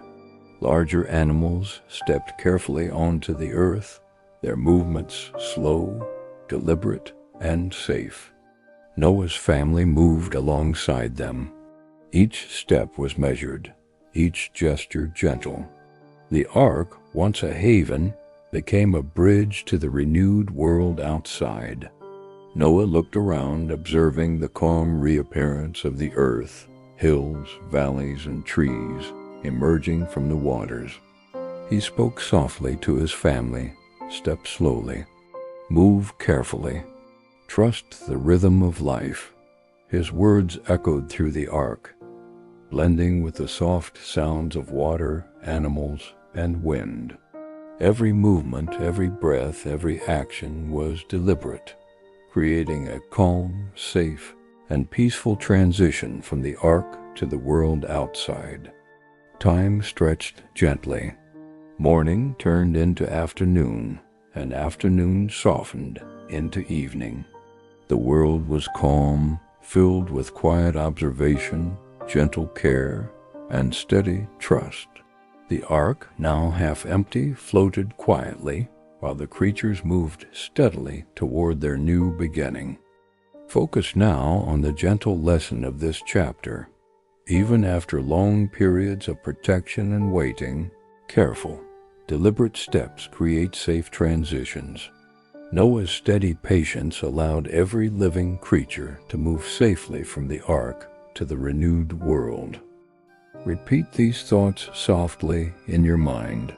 Larger animals stepped carefully onto the earth, their movements slow, deliberate, and safe. Noah's family moved alongside them. Each step was measured, each gesture gentle. The ark, once a haven, became a bridge to the renewed world outside. Noah looked around, observing the calm reappearance of the earth, hills, valleys, and trees emerging from the waters. He spoke softly to his family, step slowly, move carefully, trust the rhythm of life. His words echoed through the ark, blending with the soft sounds of water, animals, and wind. Every movement, every breath, every action was deliberate, creating a calm, safe, and peaceful transition from the ark to the world outside. Time stretched gently. Morning turned into afternoon, and afternoon softened into evening. The world was calm, filled with quiet observation, gentle care, and steady trust. The ark, now half empty, floated quietly, while the creatures moved steadily toward their new beginning. Focus now on the gentle lesson of this chapter. Even after long periods of protection and waiting, careful, deliberate steps create safe transitions. Noah's steady patience allowed every living creature to move safely from the ark to the renewed world. Repeat these thoughts softly in your mind.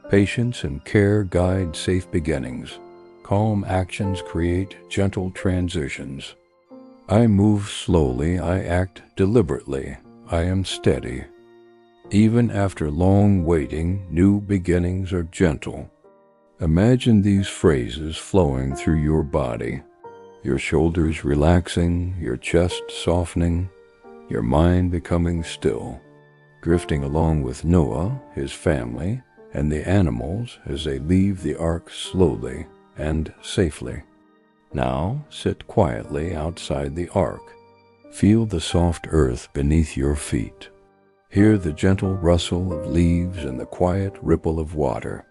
Patience and care guide safe beginnings. Calm actions create gentle transitions. I move slowly, I act deliberately, I am steady. Even after long waiting, new beginnings are gentle. Imagine these phrases flowing through your body, your shoulders relaxing, your chest softening, your mind becoming still, drifting along with Noah, his family, and the animals as they leave the ark slowly and safely. Now sit quietly outside the ark. Feel the soft earth beneath your feet. Hear the gentle rustle of leaves and the quiet ripple of water.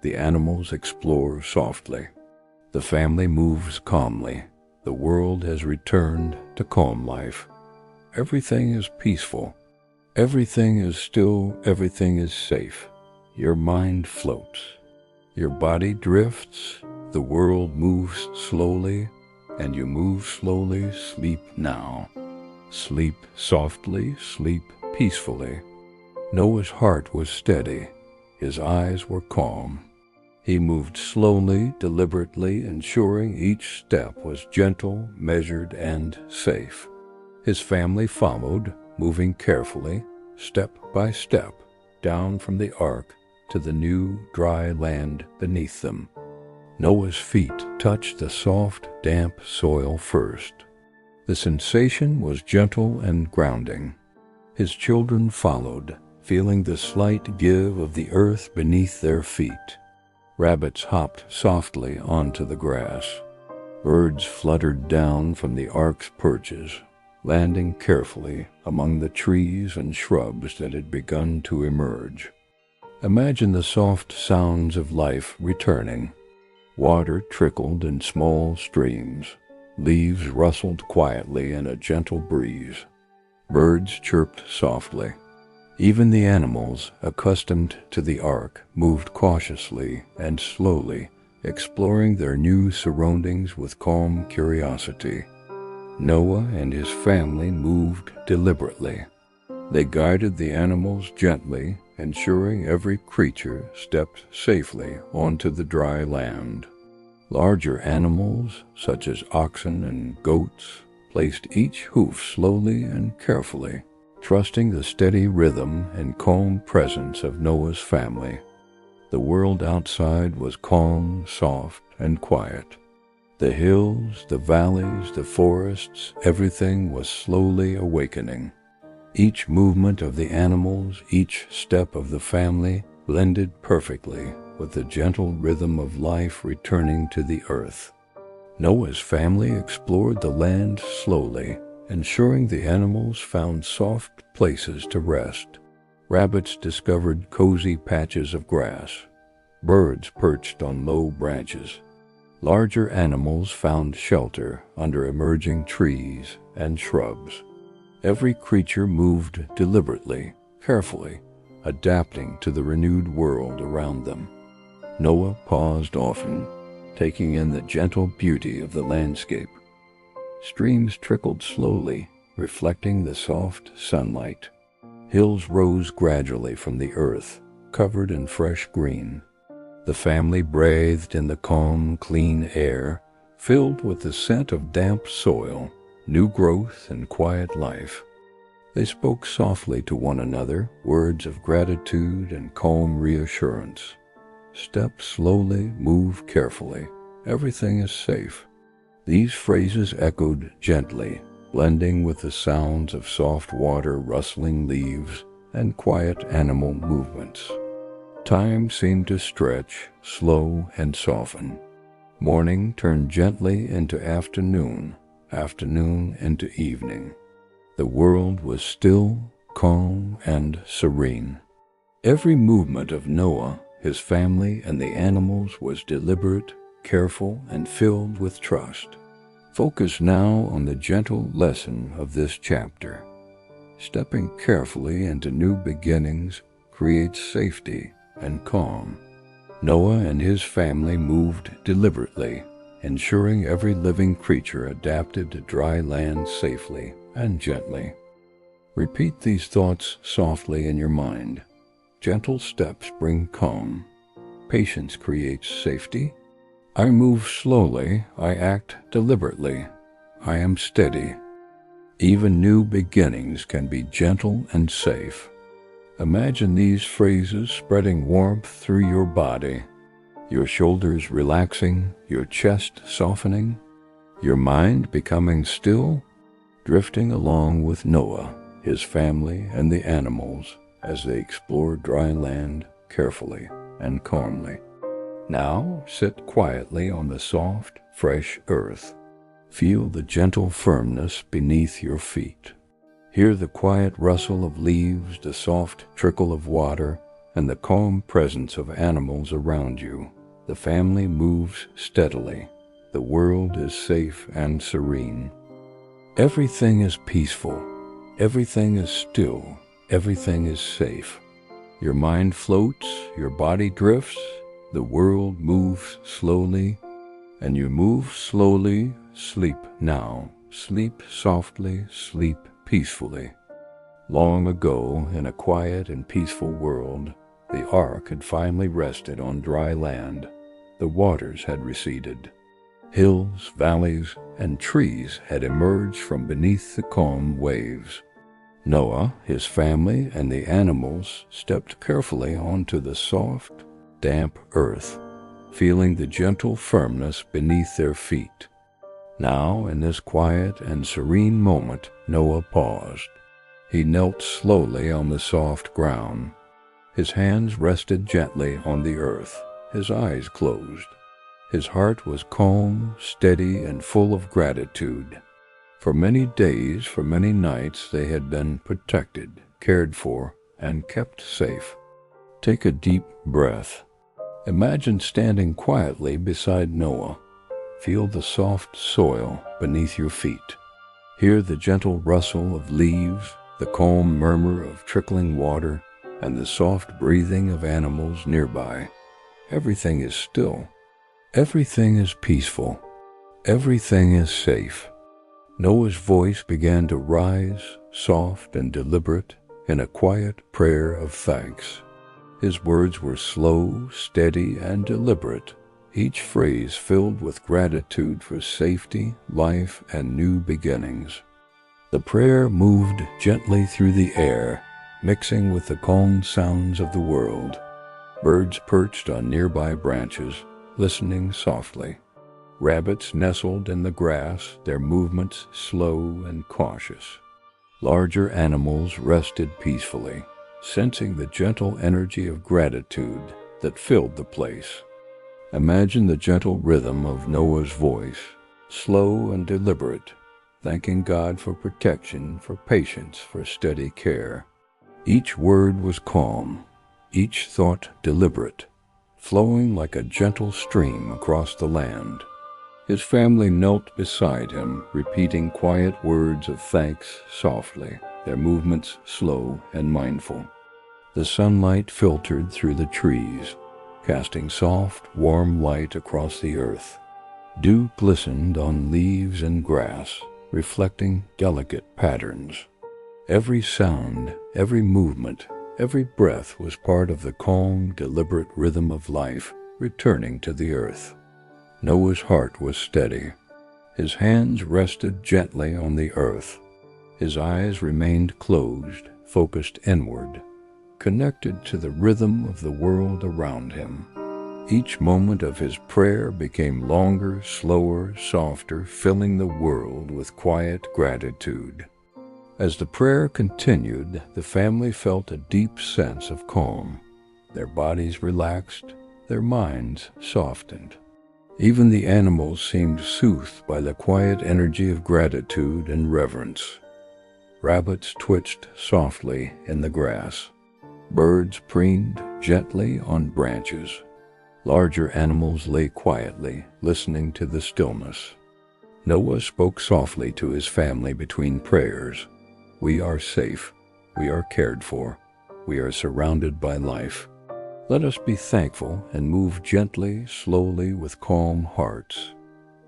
The animals explore softly. The family moves calmly. The world has returned to calm life. Everything is peaceful. Everything is still. Everything is safe. Your mind floats. Your body drifts. The world moves slowly, and you move slowly. Sleep now. Sleep softly. Sleep peacefully. Noah's heart was steady. His eyes were calm. He moved slowly, deliberately, ensuring each step was gentle, measured, and safe. His family followed, moving carefully, step by step, down from the ark to the new, dry land beneath them. Noah's feet touched the soft, damp soil first. The sensation was gentle and grounding. His children followed, feeling the slight give of the earth beneath their feet. Rabbits hopped softly onto the grass. Birds fluttered down from the ark's perches, landing carefully among the trees and shrubs that had begun to emerge. Imagine the soft sounds of life returning. Water trickled in small streams. Leaves rustled quietly in a gentle breeze. Birds chirped softly. Even the animals, accustomed to the ark, moved cautiously and slowly, exploring their new surroundings with calm curiosity. Noah and his family moved deliberately. They guided the animals gently, ensuring every creature stepped safely onto the dry land. Larger animals, such as oxen and goats, placed each hoof slowly and carefully, trusting the steady rhythm and calm presence of Noah's family. The world outside was calm, soft, and quiet. The hills, the valleys, the forests, everything was slowly awakening. Each movement of the animals, each step of the family, blended perfectly with the gentle rhythm of life returning to the earth. Noah's family explored the land slowly, ensuring the animals found soft places to rest. Rabbits discovered cozy patches of grass. Birds perched on low branches. Larger animals found shelter under emerging trees and shrubs. Every creature moved deliberately, carefully, adapting to the renewed world around them. Noah paused often, taking in the gentle beauty of the landscape. Streams trickled slowly, reflecting the soft sunlight. Hills rose gradually from the earth, covered in fresh green. The family breathed in the calm, clean air, filled with the scent of damp soil, new growth, and quiet life. They spoke softly to one another, words of gratitude and calm reassurance. Step slowly, move carefully. Everything is safe. These phrases echoed gently, blending with the sounds of soft water, rustling leaves, and quiet animal movements. Time seemed to stretch, slow, and soften. Morning turned gently into afternoon, afternoon into evening. The world was still, calm, and serene. Every movement of Noah, his family, and the animals was deliberate, careful, and filled with trust. Focus now on the gentle lesson of this chapter. Stepping carefully into new beginnings creates safety and calm. Noah and his family moved deliberately, ensuring every living creature adapted to dry land safely and gently. Repeat these thoughts softly in your mind. Gentle steps bring calm. Patience creates safety. I move slowly. I act deliberately. I am steady. Even new beginnings can be gentle and safe. Imagine these phrases spreading warmth through your body, your shoulders relaxing, your chest softening, your mind becoming still, drifting along with Noah, his family, and the animals as they explored dry land carefully and calmly. Now sit quietly on the soft, fresh earth. Feel the gentle firmness beneath your feet. Hear the quiet rustle of leaves, the soft trickle of water, and the calm presence of animals around you. The family moves steadily. The world is safe and serene. Everything is peaceful. Everything is still. Everything is safe. Your mind floats, your body drifts, the world moves slowly, and you move slowly. Sleep now. Sleep softly, sleep peacefully. Long ago, in a quiet and peaceful world, the ark had finally rested on dry land, The waters had receded. Hills, valleys, and trees had emerged from beneath the calm waves. Noah, his family, and the animals stepped carefully onto the soft, damp earth, feeling the gentle firmness beneath their feet. Now, in this quiet and serene moment, Noah paused. He knelt slowly on the soft ground. His hands rested gently on the earth, his eyes closed. His heart was calm, steady, and full of gratitude. For many days, for many nights, they had been protected, cared for, and kept safe. Take a deep breath. Imagine standing quietly beside Noah. Feel the soft soil beneath your feet. Hear the gentle rustle of leaves, the calm murmur of trickling water, and the soft breathing of animals nearby. Everything is still. Everything is peaceful. Everything is safe. Noah's voice began to rise, soft and deliberate, in a quiet prayer of thanks. His words were slow, steady, and deliberate, each phrase filled with gratitude for safety, life, and new beginnings. The prayer moved gently through the air, mixing with the calm sounds of the world. Birds perched on nearby branches, listening softly. Rabbits nestled in the grass, their movements slow and cautious. Larger animals rested peacefully, sensing the gentle energy of gratitude that filled the place. Imagine the gentle rhythm of Noah's voice, slow and deliberate, thanking God for protection, for patience, for steady care. Each word was calm, each thought deliberate, flowing like a gentle stream across the land. His family knelt beside him, repeating quiet words of thanks softly, their movements slow and mindful. The sunlight filtered through the trees, casting soft, warm light across the earth. Dew glistened on leaves and grass, reflecting delicate patterns. Every sound, every movement, every breath was part of the calm, deliberate rhythm of life returning to the earth. Noah's heart was steady. His hands rested gently on the earth. His eyes remained closed, focused inward, connected to the rhythm of the world around him. Each moment of his prayer became longer, slower, softer, filling the world with quiet gratitude. As the prayer continued, the family felt a deep sense of calm. Their bodies relaxed, their minds softened. Even the animals seemed soothed by the quiet energy of gratitude and reverence. Rabbits twitched softly in the grass. Birds preened gently on branches. Larger animals lay quietly, listening to the stillness. Noah spoke softly to his family between prayers. We are safe. We are cared for. We are surrounded by life. Let us be thankful and move gently, slowly, with calm hearts.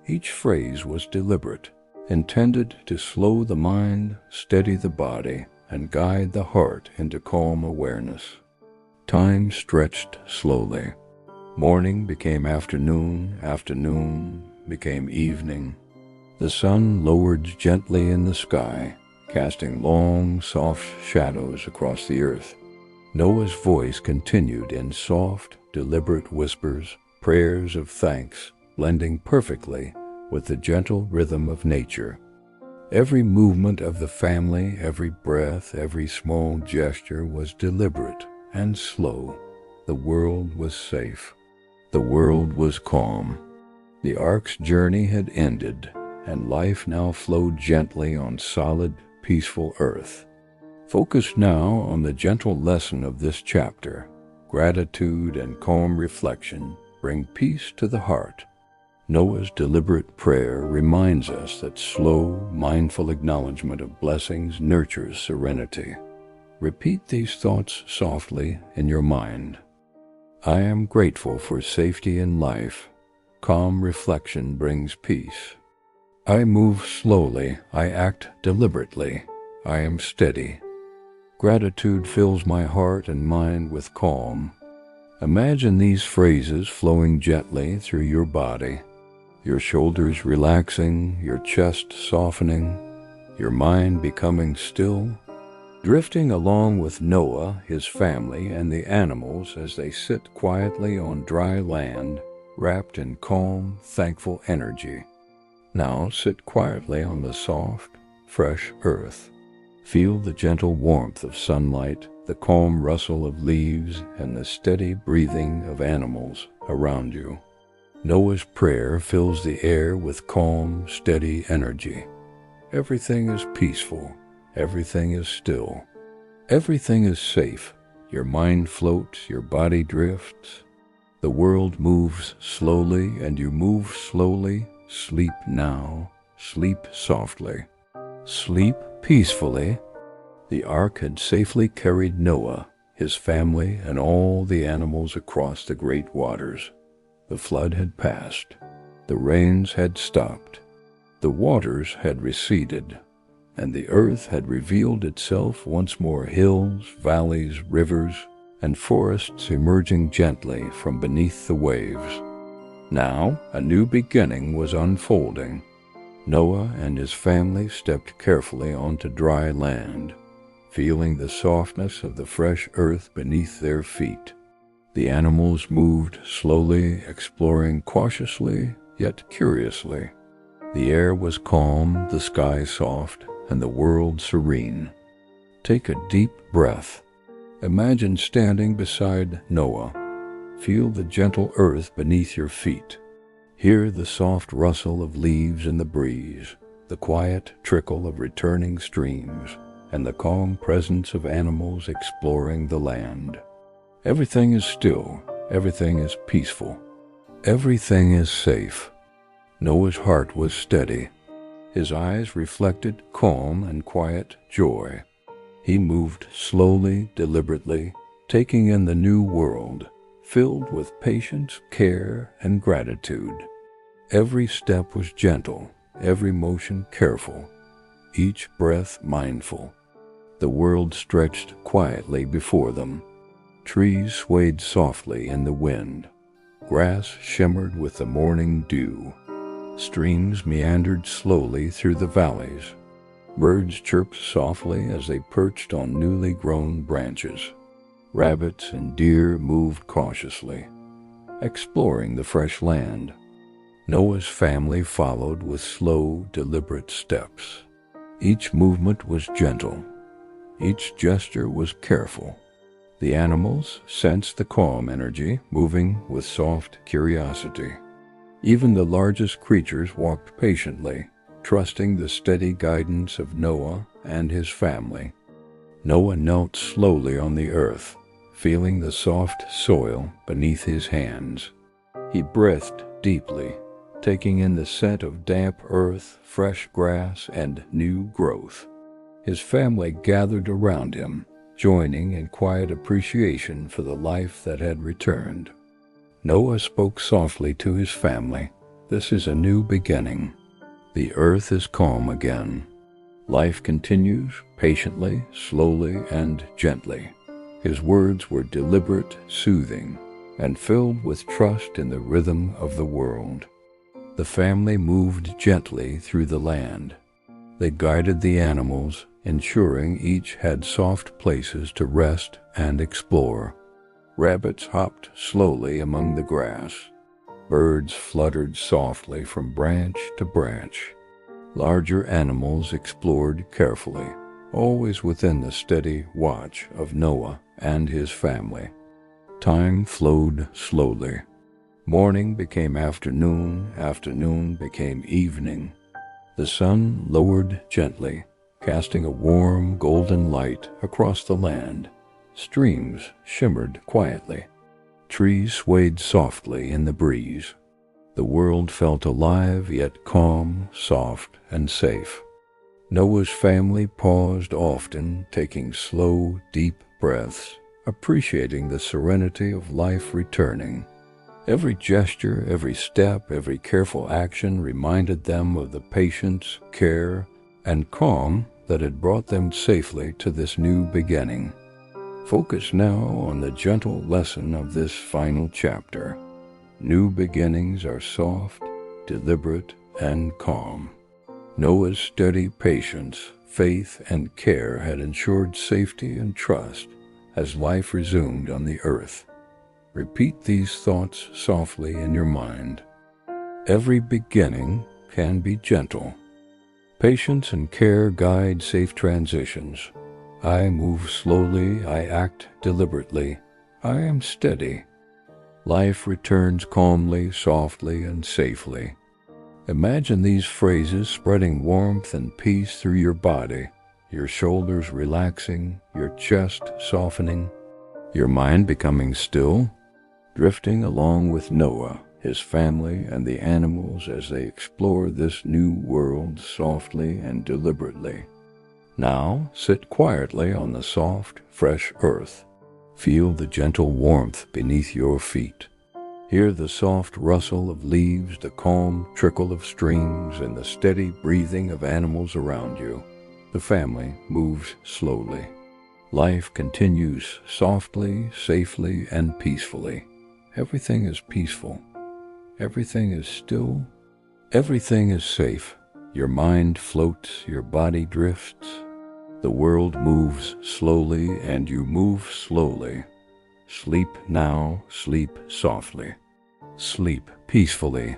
Each phrase was deliberate, intended to slow the mind, steady the body, and guide the heart into calm awareness. Time stretched slowly. Morning became afternoon, afternoon became evening. The sun lowered gently in the sky, casting long, soft shadows across the earth. Noah's voice continued in soft, deliberate whispers, prayers of thanks, blending perfectly with the gentle rhythm of nature. Every movement of the family, every breath, every small gesture was deliberate and slow. The world was safe. The world was calm. The ark's journey had ended, and life now flowed gently on solid, peaceful earth. Focus now on the gentle lesson of this chapter. Gratitude and calm reflection bring peace to the heart. Noah's deliberate prayer reminds us that slow, mindful acknowledgement of blessings nurtures serenity. Repeat these thoughts softly in your mind. I am grateful for safety in life. Calm reflection brings peace. I move slowly. I act deliberately. I am steady. Gratitude fills my heart and mind with calm. Imagine these phrases flowing gently through your body, your shoulders relaxing, your chest softening, your mind becoming still, drifting along with Noah, his family, and the animals as they sit quietly on dry land, wrapped in calm, thankful energy. Now sit quietly on the soft, fresh earth. Feel the gentle warmth of sunlight, the calm rustle of leaves, and the steady breathing of animals around you. Noah's prayer fills the air with calm, steady energy. Everything is peaceful. Everything is still. Everything is safe. Your mind floats, your body drifts. The world moves slowly, and you move slowly. Sleep now. Sleep softly. Sleep peacefully. The ark had safely carried Noah, his family, and all the animals across the great waters. The flood had passed. The rains had stopped. The waters had receded, and the earth had revealed itself once more, hills, valleys, rivers, and forests emerging gently from beneath the waves. Now a new beginning was unfolding. Noah and his family stepped carefully onto dry land, feeling the softness of the fresh earth beneath their feet. The animals moved slowly, exploring cautiously yet curiously. The air was calm, the sky soft, and the world serene. Take a deep breath. Imagine standing beside Noah. Feel the gentle earth beneath your feet. Hear the soft rustle of leaves in the breeze, the quiet trickle of returning streams, and the calm presence of animals exploring the land. Everything is still. Everything is peaceful. Everything is safe. Noah's heart was steady. His eyes reflected calm and quiet joy. He moved slowly, deliberately, taking in the new world, filled with patience, care, and gratitude. Every step was gentle, every motion careful, each breath mindful. The world stretched quietly before them. Trees swayed softly in the wind. Grass shimmered with the morning dew. Streams meandered slowly through the valleys. Birds chirped softly as they perched on newly grown branches. Rabbits and deer moved cautiously, exploring the fresh land. Noah's family followed with slow, deliberate steps. Each movement was gentle. Each gesture was careful. The animals sensed the calm energy, moving with soft curiosity. Even the largest creatures walked patiently, trusting the steady guidance of Noah and his family. Noah knelt slowly on the earth, feeling the soft soil beneath his hands. He breathed deeply, taking in the scent of damp earth, fresh grass, and new growth. His family gathered around him, joining in quiet appreciation for the life that had returned. Noah spoke softly to his family. This is a new beginning. The earth is calm again. Life continues patiently, slowly, and gently. His words were deliberate, soothing, and filled with trust in the rhythm of the world. The family moved gently through the land. They guided the animals, ensuring each had soft places to rest and explore. Rabbits hopped slowly among the grass. Birds fluttered softly from branch to branch. Larger animals explored carefully, always within the steady watch of Noah and his family. Time flowed slowly. Morning became afternoon, afternoon became evening. The sun lowered gently, casting a warm golden light across the land. Streams shimmered quietly. Trees swayed softly in the breeze. The world felt alive yet calm, soft, and safe. Noah's family paused often, taking slow, deep breaths, appreciating the serenity of life returning. Every gesture, every step, every careful action reminded them of the patience, care, and calm that had brought them safely to this new beginning. Focus now on the gentle lesson of this final chapter. New beginnings are soft, deliberate, and calm. Noah's steady patience, faith, and care had ensured safety and trust as life resumed on the earth. Repeat these thoughts softly in your mind. Every beginning can be gentle. Patience and care guide safe transitions. I move slowly, I act deliberately, I am steady. Life returns calmly, softly, and safely. Imagine these phrases spreading warmth and peace through your body, your shoulders relaxing, your chest softening, your mind becoming still, drifting along with Noah, his family, and the animals as they explore this new world softly and deliberately. Now sit quietly on the soft, fresh earth. Feel the gentle warmth beneath your feet. Hear the soft rustle of leaves, the calm trickle of streams, and the steady breathing of animals around you. The family moves slowly. Life continues softly, safely, and peacefully. Everything is peaceful. Everything is still. Everything is safe. Your mind floats, your body drifts. The world moves slowly, and you move slowly. Sleep now, sleep softly. Sleep peacefully.